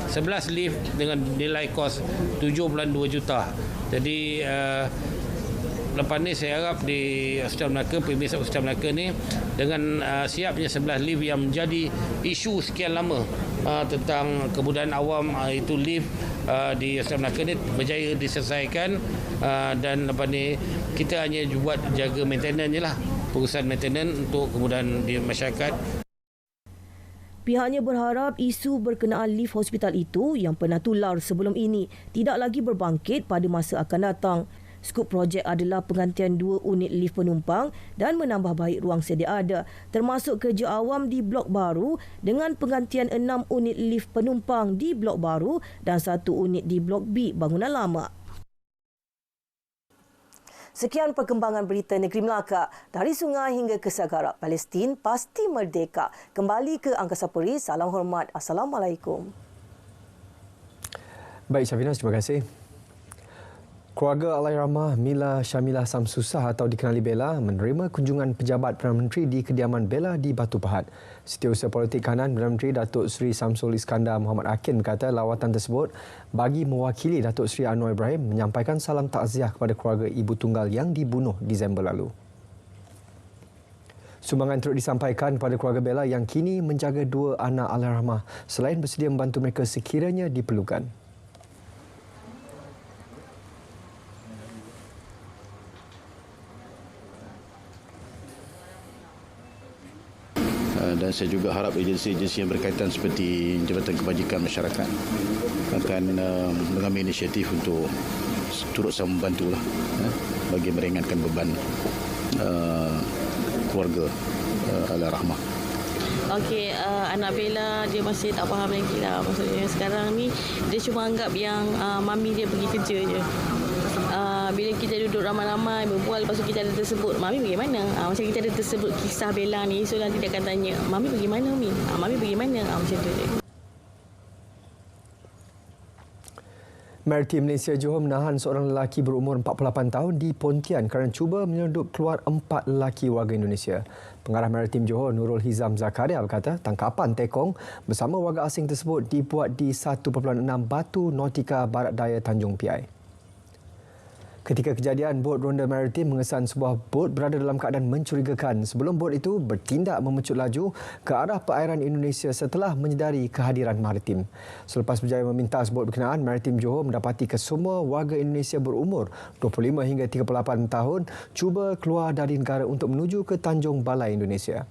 S23: 11 lift dengan nilai kos 7.2 juta. Jadi lepas ni saya harap di Hospital Melaka, Premis Hospital Melaka ni dengan siapnya 11 lift yang menjadi isu sekian lama tentang kebudayaan awam, itu lift di Hospital Melaka ni berjaya diselesaikan, dan lepas ni kita hanya buat jaga maintenance je lah.
S10: pengurusan maintenance untuk kemudahan di masyarakat.
S8: Pihaknya berharap isu berkenaan lift hospital itu yang pernah tular sebelum ini tidak lagi berbangkit pada masa akan datang. Skop projek adalah penggantian 2 unit lift penumpang dan menambah baik ruang sedia ada, termasuk kerja awam di blok baru dengan penggantian 6 unit lift penumpang di blok baru dan 1 unit di blok B bangunan lama. Sekian perkembangan berita Negeri Melaka. Dari sungai hingga ke sagara, Palestin pasti merdeka. Kembali ke Angkasa Peri. Salam hormat. Assalamualaikum.
S1: Baik, Syafinas, terima kasih. Keluarga Allahyarhamah Mila Syamilah Samsusah atau dikenali Bella menerima kunjungan pejabat Perdana Menteri di kediaman Bella di Batu Pahat. Setiausaha Politik Kanan Perdana Menteri Datuk Seri Samsul Iskandar Muhammad Akin berkata lawatan tersebut bagi mewakili Datuk Seri Anwar Ibrahim menyampaikan salam takziah kepada keluarga ibu tunggal yang dibunuh Disember lalu. Sumbangan turut disampaikan kepada keluarga Bella yang kini menjaga 2 anak Allahyarhamah selain bersedia membantu mereka sekiranya diperlukan.
S9: Dan saya juga harap agensi-agensi yang berkaitan seperti Jabatan Kebajikan Masyarakat akan mengambil inisiatif untuk turut sama membantulah bagi meringankan beban keluarga Allahyarhamah.
S13: Okey, anak Bella dia masih tak faham lagi lah. Maksudnya sekarang ni dia cuma anggap yang mami dia pergi kerja je. Bila kita duduk ramai-ramai berbual, lepas tu kita ada tersebut Mami pergi mana? Macam kita ada tersebut kisah Bella ni, so nanti dia akan tanya Mami pergi mana Umi? Mami pergi mana? Macam tu je.
S1: Maritim Malaysia Johor menahan seorang lelaki berumur 48 tahun di Pontian kerana cuba menyelundup keluar 4 lelaki warga Indonesia. Pengarah Maritim Johor Nurul Hizam Zakaria berkata tangkapan tekong bersama warga asing tersebut dibuat di 1.6 Batu Nautika Barat Daya Tanjung Piai. Ketika kejadian, bot ronda maritim mengesan sebuah bot berada dalam keadaan mencurigakan sebelum bot itu bertindak memecut laju ke arah perairan Indonesia setelah menyedari kehadiran maritim. Selepas berjaya memintas bot berkenaan, Maritim Johor mendapati kesemua warga Indonesia berumur 25 hingga 38 tahun cuba keluar dari negara untuk menuju ke Tanjung Balai, Indonesia.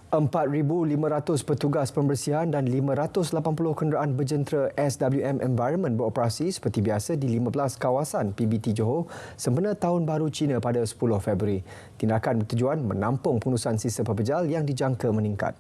S1: 4,500 petugas pembersihan dan 580 kenderaan berjentera SWM Environment beroperasi seperti biasa di 15 kawasan PBT Johor sempena Tahun Baru Cina pada 10 Februari. Tindakan bertujuan menampung pengurusan sisa pepejal yang dijangka meningkat.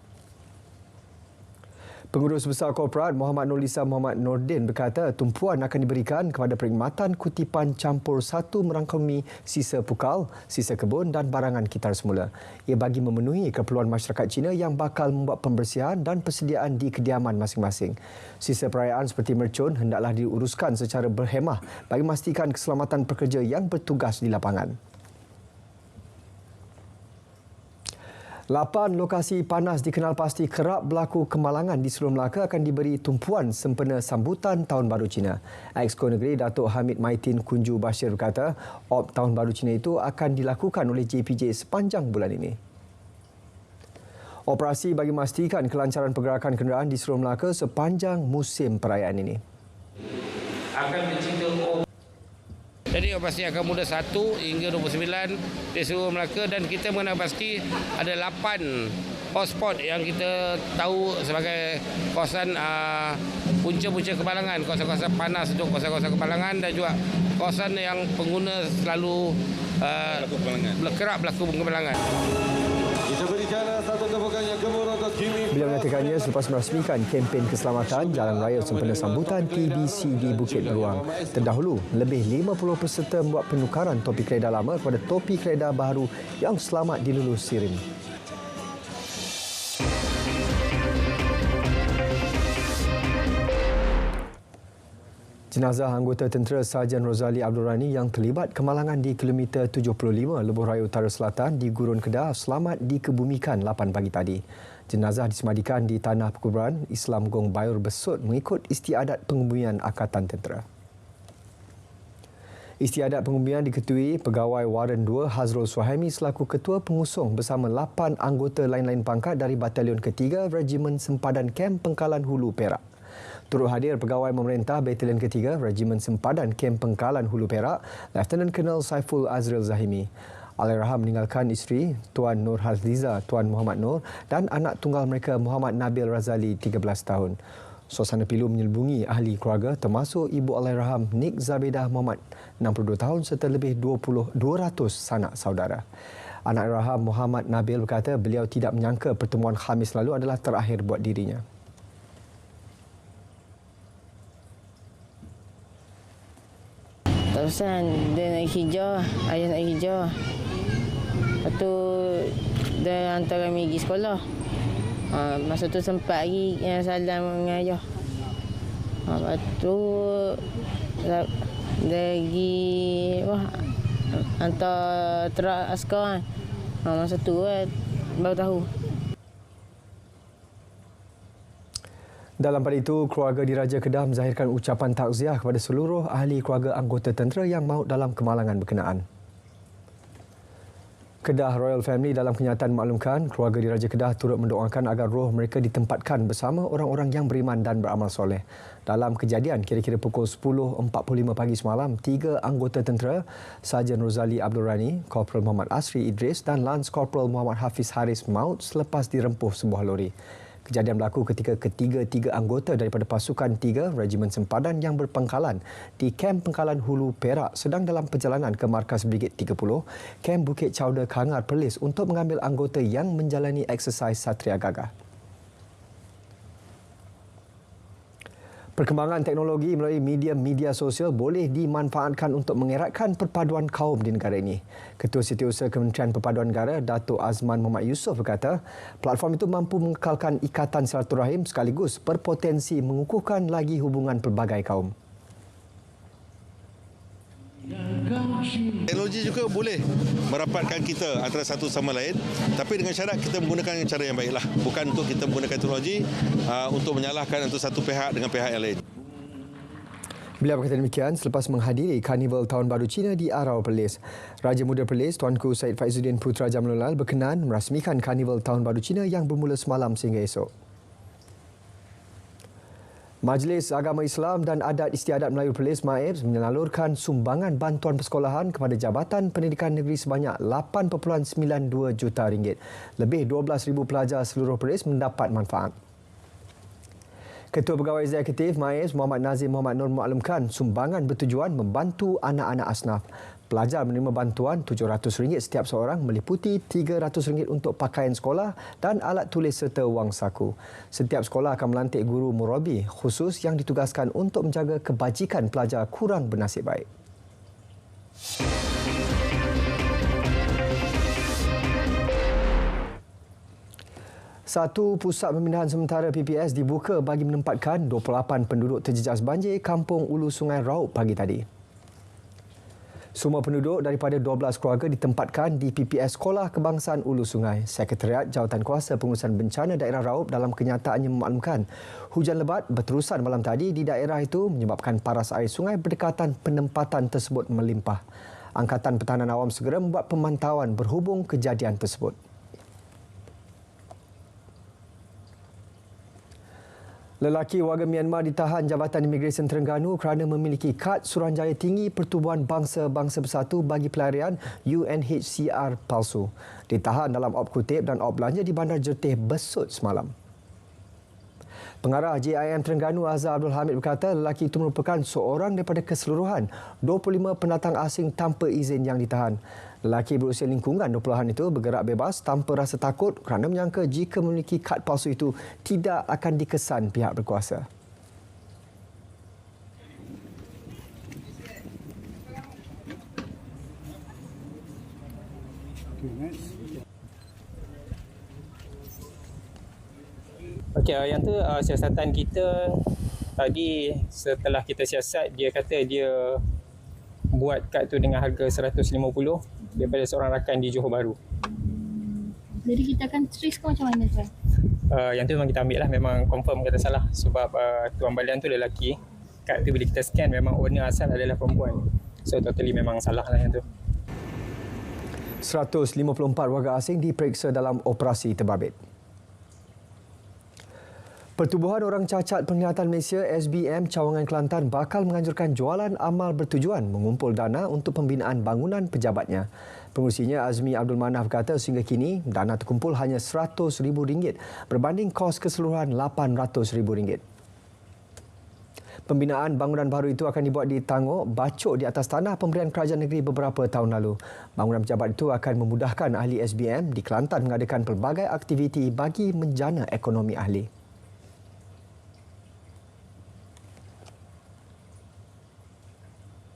S1: Pengurus Besar Korporat Muhammad Nurlisa Muhammad Nordin berkata tumpuan akan diberikan kepada perkhidmatan kutipan campur satu merangkumi sisa pukal, sisa kebun dan barangan kitar semula. Ia bagi memenuhi keperluan masyarakat Cina yang bakal membuat pembersihan dan persediaan di kediaman masing-masing. Sisa perayaan seperti mercun hendaklah diuruskan secara berhemah bagi memastikan keselamatan pekerja yang bertugas di lapangan. 8 lokasi panas dikenal pasti kerap berlaku kemalangan di seluruh Melaka akan diberi tumpuan sempena sambutan Tahun Baru Cina. Exco Negeri Datuk Hamid Maitin Kunju Bashir berkata, op Tahun Baru Cina itu akan dilakukan oleh JPJ sepanjang bulan ini. Operasi bagi memastikan kelancaran pergerakan kenderaan di seluruh Melaka sepanjang musim perayaan ini.
S10: Akan mencipta jadi operasi akan mula 1 hingga 29 di seluruh Melaka dan kita mengenal pasti ada 8 hotspot yang kita tahu sebagai kawasan punca-punca kemalangan, kawasan-kawasan panas untuk kawasan-kawasan kemalangan dan juga kawasan yang pengguna selalu kerap berlaku kemalangan.
S1: Beliau mengatakannya selepas merasmikan kempen keselamatan Jalan Raya sempena sambutan TBC di Bukit Beruang. Terdahulu, lebih 50 peserta membuat penukaran topi keledar lama kepada topi keledar baru yang selamat dilulus SIRIM. Jenazah anggota tentera Sarjan Rozali Abdul Rani yang terlibat kemalangan di kilometer 75 Lebuh Raya Utara Selatan di Gurun Kedah selamat dikebumikan 8 pagi tadi. Jenazah disemadikan di Tanah Perkuburan Islam Gong Bayur Besut mengikut istiadat pengebumian Angkatan Tentera. Istiadat pengebumian diketuai Pegawai Waran 2 Hazrul Suhaimi selaku Ketua Pengusung bersama 8 anggota lain-lain pangkat dari Batalion Ketiga Regimen Sempadan Kem Pengkalan Hulu Perak. Turut hadir pegawai pemerintah Batalion Ketiga Regimen Sempadan Kem Pengkalan Hulu Perak, Lieutenant Colonel Saiful Azril Zahimi. Allahyarham meninggalkan isteri Tuan Nur Hazliza Tuan Muhammad Nur dan anak tunggal mereka Muhammad Nabil Razali 13 tahun. Suasana pilu menyelubungi ahli keluarga termasuk ibu Allahyarham Nik Zabedah Muhammad 62 tahun serta lebih 200 sanak saudara. Anak Allahyarham Muhammad Nabil berkata beliau tidak menyangka pertemuan Khamis lalu adalah terakhir buat dirinya.
S15: Terusan dia naik hijau, ayah naik hijau. Lepas tu dia hantar kami pergi sekolah. Masa tu sempat lagi yang salam dengan ayah. Lepas tu dia pergi hantar truk askar kan. Masa tu baru tahu.
S1: Dalam pada itu, keluarga Diraja Kedah menzahirkan ucapan takziah kepada seluruh ahli keluarga anggota tentera yang maut dalam kemalangan berkenaan. Kedah Royal Family dalam kenyataan maklumkan, keluarga Diraja Kedah turut mendoakan agar roh mereka ditempatkan bersama orang-orang yang beriman dan beramal soleh. Dalam kejadian kira-kira pukul 10.45 pagi semalam, 3 anggota tentera, Sarjan Rozali Abdul Rani, Korporal Muhammad Asri Idris dan Lance Korporal Muhammad Hafiz Haris maut selepas dirempuh sebuah lori. Kejadian berlaku ketika ketiga-tiga anggota daripada pasukan 3 Regimen Sempadan yang berpangkalan di Kem Pengkalan Hulu Perak sedang dalam perjalanan ke Markas Brigade 30, Kem Bukit Chowder Kangar Perlis untuk mengambil anggota yang menjalani eksersis Satria Gagah. Perkembangan teknologi melalui media sosial boleh dimanfaatkan untuk mengeratkan perpaduan kaum di negara ini. Ketua Setiausaha Kementerian Perpaduan Negara, Datuk Azman Muhammad Yusof berkata, platform itu mampu mengekalkan ikatan silaturahim sekaligus berpotensi mengukuhkan lagi hubungan pelbagai kaum.
S16: Teknologi juga boleh merapatkan kita antara satu sama lain, tapi dengan syarat kita menggunakan cara yang baiklah. Bukan untuk kita menggunakan teknologi untuk menyalahkan antara satu pihak dengan pihak yang lain.
S1: Beliau berkata demikian selepas menghadiri Karnival Tahun Baru Cina di Arau Perlis. Raja Muda Perlis, Tuanku Syed Faizuddin Putra Jamlulal berkenan merasmikan Karnival Tahun Baru Cina yang bermula semalam sehingga esok. Majlis Agama Islam dan Adat Istiadat Melayu Perlis MAIPS menyalurkan sumbangan bantuan persekolahan kepada Jabatan Pendidikan Negeri sebanyak RM8.92 juta. Lebih 12,000 pelajar seluruh Perlis mendapat manfaat. Ketua Pegawai Eksekutif MAIPS Muhammad Nazim Muhammad Nur memaklumkan sumbangan bertujuan membantu anak-anak asnaf. Pelajar menerima bantuan RM700 setiap seorang meliputi RM300 untuk pakaian sekolah dan alat tulis serta wang saku. Setiap sekolah akan melantik guru murabi khusus yang ditugaskan untuk menjaga kebajikan pelajar kurang bernasib baik. Satu pusat pemindahan sementara PPS dibuka bagi menempatkan 28 penduduk terjejas banjir Kampung Ulu Sungai Raup pagi tadi. Semua penduduk daripada 12 keluarga ditempatkan di PPS Sekolah Kebangsaan Ulu Sungai. Sekretariat Jawatankuasa Pengurusan Bencana Daerah Raup dalam kenyataannya memaklumkan hujan lebat berterusan malam tadi di daerah itu menyebabkan paras air sungai berdekatan penempatan tersebut melimpah. Angkatan Pertahanan Awam segera membuat pemantauan berhubung kejadian tersebut. Lelaki warga Myanmar ditahan Jabatan Imigresen Terengganu kerana memiliki kad Suruhanjaya Tinggi Pertubuhan Bangsa-Bangsa Bersatu bagi pelarian UNHCR palsu. Ditahan dalam op kutip dan op belanja di Bandar Jertih Besut semalam. Pengarah JIM Terengganu Azhar Abdul Hamid berkata lelaki itu merupakan seorang daripada keseluruhan 25 pendatang asing tanpa izin yang ditahan. Lelaki berusia lingkungan 20-an itu bergerak bebas tanpa rasa takut kerana menyangka jika memiliki kad palsu itu tidak akan dikesan pihak berkuasa.
S17: Okey, yang tu siasatan kita tadi setelah kita siasat, dia kata dia buat kad tu dengan harga 150 daripada seorang rakan di Johor Bahru.
S18: Jadi kita akan trace ke macam mana tuan?
S17: Yang tu memang kita ambil lah, memang confirm kata salah sebab tuan balian tu lelaki. Kad tu bila kita scan memang owner asal adalah perempuan. So totally memang salah lah yang tu.
S1: 154 warga asing diperiksa dalam operasi terbabit. Pertubuhan Orang Cacat Penglihatan Malaysia SBM Cawangan Kelantan bakal menganjurkan jualan amal bertujuan mengumpul dana untuk pembinaan bangunan pejabatnya. Pengurusinya Azmi Abdul Manaf berkata sehingga kini dana terkumpul hanya RM100,000 berbanding kos keseluruhan RM800,000. Pembinaan bangunan baru itu akan dibuat di Tangok, Bacok di atas tanah pemberian kerajaan negeri beberapa tahun lalu. Bangunan pejabat itu akan memudahkan ahli SBM di Kelantan mengadakan pelbagai aktiviti bagi menjana ekonomi ahli.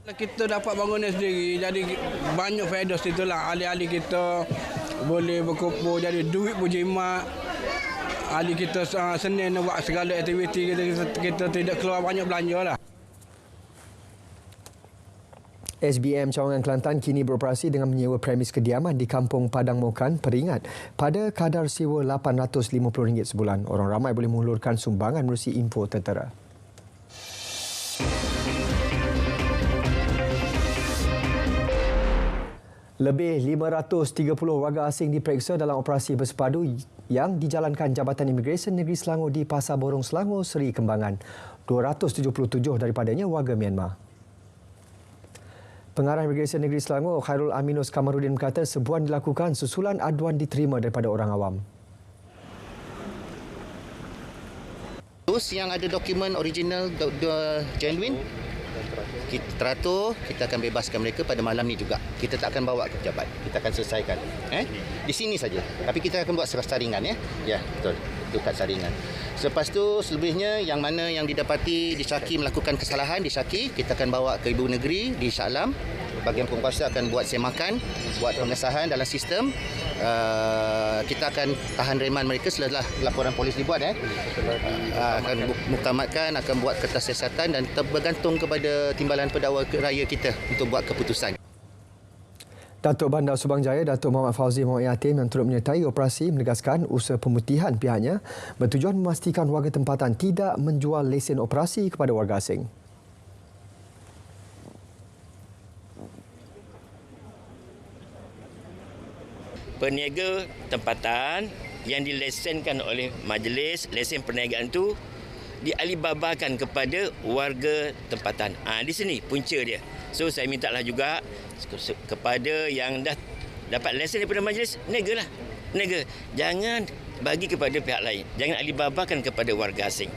S2: Kita dapat bangunan sendiri, jadi banyak faedah situlah. Ahli-ahli kita boleh berkumpul, jadi duit pun jimat. Ahli kita Senin nak buat segala aktiviti, kita tidak keluar banyak belanja lah.
S1: SBM Cawangan Kelantan kini beroperasi dengan menyewa premis kediaman di Kampung Padang Mokan, Peringat pada kadar sewa RM850 sebulan. Orang ramai boleh mengulurkan sumbangan menerusi info tertera. Lebih 530 warga asing diperiksa dalam operasi bersepadu yang dijalankan Jabatan Imigresen Negeri Selangor di Pasar Borong Selangor, Seri Kembangan. 277 daripadanya warga Myanmar. Pengarah Imigresen Negeri Selangor, Khairul Aminus Kamarudin berkata sebuan dilakukan susulan aduan diterima daripada orang awam.
S12: Terus yang ada dokumen original genuine, kita teratur, kita akan bebaskan mereka pada malam ni juga. Kita tak akan bawa ke pejabat. Kita akan selesaikan. Di sini saja. Tapi kita akan buat surat saringan ya. Ya, betul. Itu kad saringan. Selepas tu selebihnya yang mana yang didapati disyaki melakukan kesalahan, disyaki, kita akan bawa ke Ibu Negeri di Shah Alam. Bahagian penguasa akan buat semakan, buat pengesahan dalam sistem. Kita akan tahan reman mereka setelah laporan polis dibuat. Akan muktamadkan, akan buat kertas siasatan dan bergantung kepada timbalan pendakwa raya kita untuk buat keputusan.
S1: Datuk Bandar Subang Jaya, Datuk Muhammad Fauzi Muhammad Yatim yang turut menyertai operasi menegaskan usaha pemutihan pihaknya bertujuan memastikan warga tempatan tidak menjual lesen operasi kepada warga asing.
S19: Peniaga tempatan yang dilesenkan oleh majlis lesen perniagaan itu dialibabakan kepada warga tempatan. Di sini punca dia. So saya mintalah juga kepada yang dah dapat lesen daripada majlis, negalah. Nega. Jangan bagi kepada pihak lain. Jangan alibabakan kepada warga asing.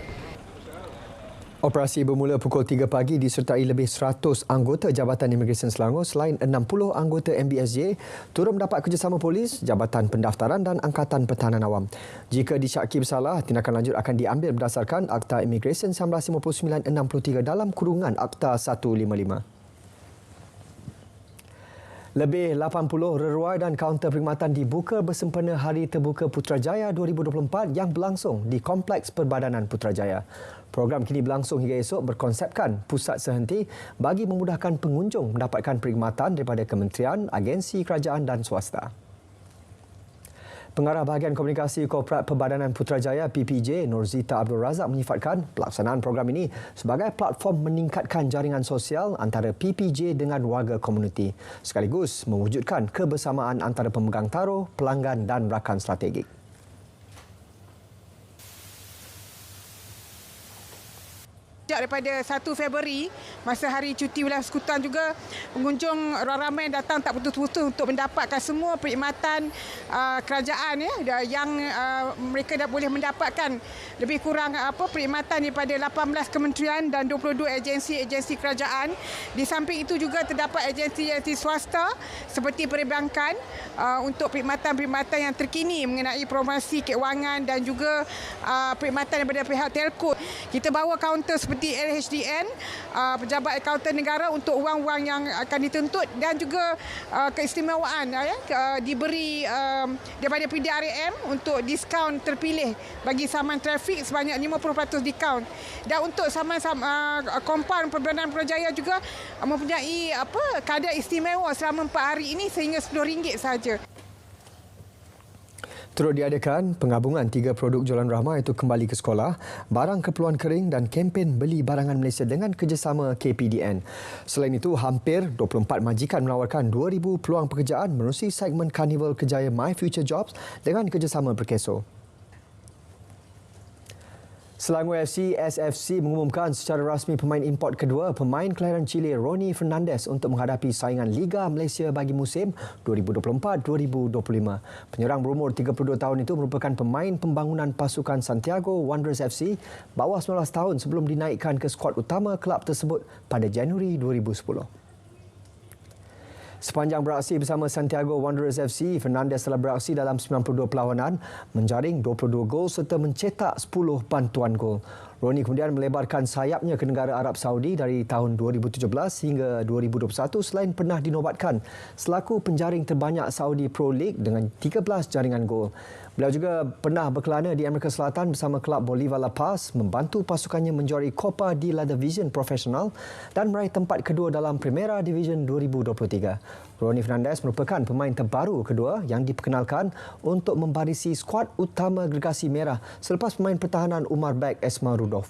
S1: Operasi bermula pukul 3 pagi disertai lebih 100 anggota Jabatan Imigresen Selangor selain 60 anggota MBSJ turut mendapat kerjasama polis, Jabatan Pendaftaran dan Angkatan Pertahanan Awam. Jika disyaki bersalah, tindakan lanjut akan diambil berdasarkan Akta Imigresen 1959-63 dalam kurungan Akta 155. Lebih 80 reruai dan kaunter perkhidmatan dibuka bersempena Hari Terbuka Putrajaya 2024 yang berlangsung di Kompleks Perbadanan Putrajaya. Program kini berlangsung hingga esok berkonsepkan pusat sehenti bagi memudahkan pengunjung mendapatkan perkhidmatan daripada kementerian, agensi kerajaan dan swasta. Pengarah Bahagian Komunikasi Korporat Perbadanan Putrajaya PPJ Nurzita Abdul Razak menyifatkan pelaksanaan program ini sebagai platform meningkatkan jaringan sosial antara PPJ dengan warga komuniti sekaligus mewujudkan kebersamaan antara pemegang taruh, pelanggan dan rakan strategik.
S20: Daripada 1 Februari, masa hari cuti wilayah persekutuan juga, pengunjung ramai datang tak putus-putus untuk mendapatkan semua perkhidmatan kerajaan yang mereka dah boleh mendapatkan lebih kurang perkhidmatan daripada 18 kementerian dan 22 agensi-agensi kerajaan. Di samping itu juga terdapat agensi-agensi swasta seperti perbankan untuk perkhidmatan-perkhidmatan yang terkini mengenai promosi keuangan dan juga perkhidmatan daripada pihak telco. Kita bawa kaunter seperti LHDN, pejabat akauntan negara untuk wang-wang yang akan dituntut dan juga keistimewaan diberi daripada PDRM untuk diskaun terpilih bagi saman trafik sebanyak 50% diskaun. Dan untuk saman kompaun Perbadanan Putrajaya juga mempunyai kadar istimewa selama 4 hari ini sehingga RM10 sahaja.
S1: Turut diadakan penggabungan 3 produk jualan rahmah iaitu kembali ke sekolah, barang keperluan kering dan kempen beli barangan Malaysia dengan kerjasama KPDN. Selain itu, hampir 24 majikan menawarkan 2,000 peluang pekerjaan menerusi segmen Karnival Kerjaya My Future Jobs dengan kerjasama Perkeso. Selangor FC SFC mengumumkan secara rasmi pemain import kedua pemain kelahiran Chile Ronnie Fernandez untuk menghadapi saingan Liga Malaysia bagi musim 2024-2025. Penyerang berumur 32 tahun itu merupakan pemain pembangunan pasukan Santiago Wanderers FC bawah 19 tahun sebelum dinaikkan ke skuad utama kelab tersebut pada Januari 2010. Sepanjang beraksi bersama Santiago Wanderers FC, Fernandez telah beraksi dalam 92 perlawanan, menjaring 22 gol serta mencetak 10 bantuan gol. Ronnie kemudian melebarkan sayapnya ke negara Arab Saudi dari tahun 2017 hingga 2021 selain pernah dinobatkan selaku penjaring terbanyak Saudi Pro League dengan 13 jaringan gol. Beliau juga pernah berkelana di Amerika Selatan bersama kelab Bolivar La Paz, membantu pasukannya menjuari Copa de la División Profesional dan meraih tempat kedua dalam Primera Division 2023. Ronnie Fernandez merupakan pemain terbaru kedua yang diperkenalkan untuk membarisi skuad utama Gergasi Merah selepas pemain pertahanan Umar Bek Esma Rudolf.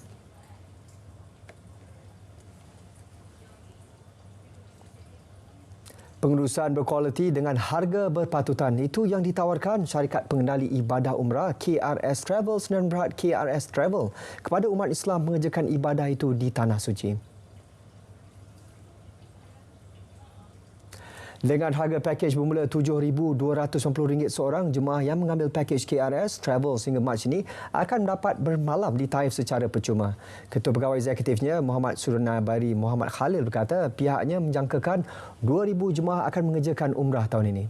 S1: Pengurusan berkualiti dengan harga berpatutan itu yang ditawarkan syarikat pengendali ibadah umrah KRS Travel Sdn Bhd KRS Travel kepada umat Islam mengerjakan ibadah itu di Tanah Suci. Dengan harga pakej bermula RM7,250 seorang, jemaah yang mengambil pakej KRS Travel sehingga Mac ini akan mendapat bermalam di Taif secara percuma. Ketua Pegawai Eksekutifnya Muhammad Suranabari Muhammad Khalil berkata pihaknya menjangkakan 2,000 jemaah akan mengerjakan umrah tahun ini.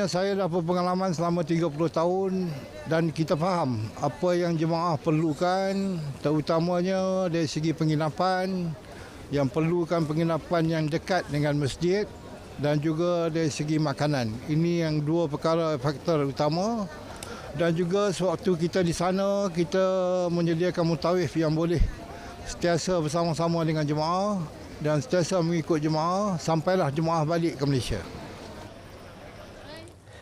S4: Saya dah berpengalaman selama 30 tahun dan kita faham apa yang jemaah perlukan, terutamanya dari segi penginapan, yang perlukan penginapan yang dekat dengan masjid dan juga dari segi makanan. Ini yang dua perkara faktor utama. Dan juga sewaktu kita di sana, kita menyediakan mutawif yang boleh sentiasa bersama-sama dengan jemaah dan sentiasa mengikut jemaah sampailah jemaah balik ke Malaysia.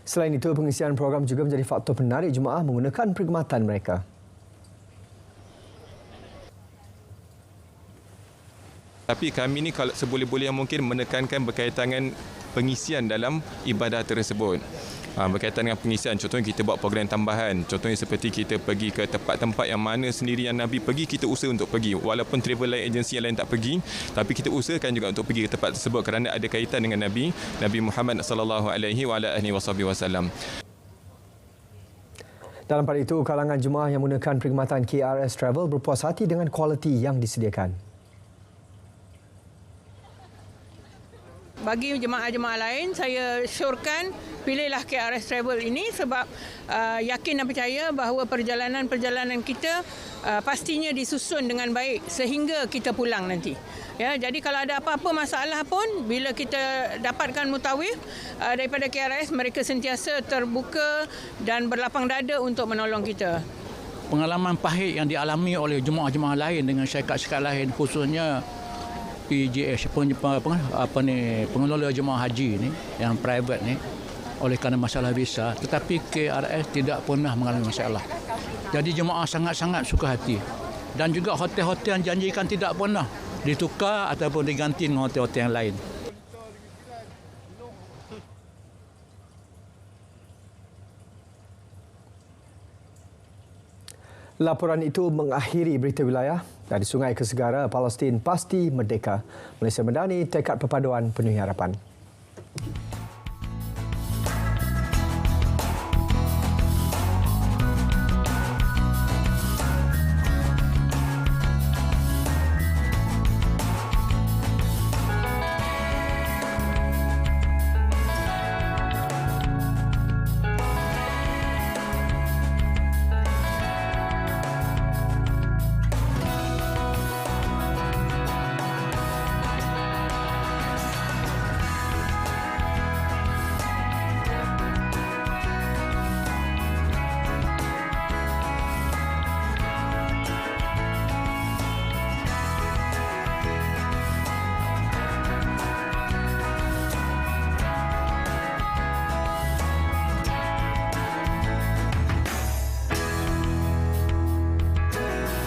S1: Selain itu, pengisian program juga menjadi faktor penarik jemaah menggunakan perkhidmatan mereka.
S23: Tapi kami ni kalau seboleh-boleh yang mungkin menekankan berkaitan dengan pengisian dalam ibadah tersebut. Berkaitan dengan pengisian, contohnya kita buat program tambahan. Contohnya seperti kita pergi ke tempat-tempat yang mana sendiri yang Nabi pergi, kita usaha untuk pergi. Walaupun travel agency yang lain tak pergi, tapi kita usahakan juga untuk pergi ke tempat tersebut kerana ada kaitan dengan Nabi Muhammad SAW.
S1: Dalam pada itu, kalangan jemaah yang menggunakan perkhidmatan KRS Travel berpuas hati dengan kualiti yang disediakan.
S20: Bagi jemaah-jemaah lain, saya syorkan pilihlah KRS Travel ini sebab yakin dan percaya bahawa perjalanan-perjalanan kita pastinya disusun dengan baik sehingga kita pulang nanti. Ya, jadi kalau ada apa-apa masalah pun, bila kita dapatkan mutawif daripada KRS, mereka sentiasa terbuka dan berlapang dada untuk menolong kita.
S5: Pengalaman pahit yang dialami oleh jemaah-jemaah lain dengan syarikat-syarikat lain, khususnya PJS, pengelola jemaah haji ni yang private ni, oleh kerana masalah visa, tetapi KRS tidak pernah mengalami masalah. Jadi jemaah sangat-sangat suka hati. Dan juga hotel-hotel yang janjikan tidak pernah ditukar ataupun diganti dengan hotel-hotel yang lain.
S1: Laporan itu mengakhiri berita wilayah. Dari sungai ke segara, Palestin pasti merdeka. Malaysia Madani, tekad perpaduan penuh harapan.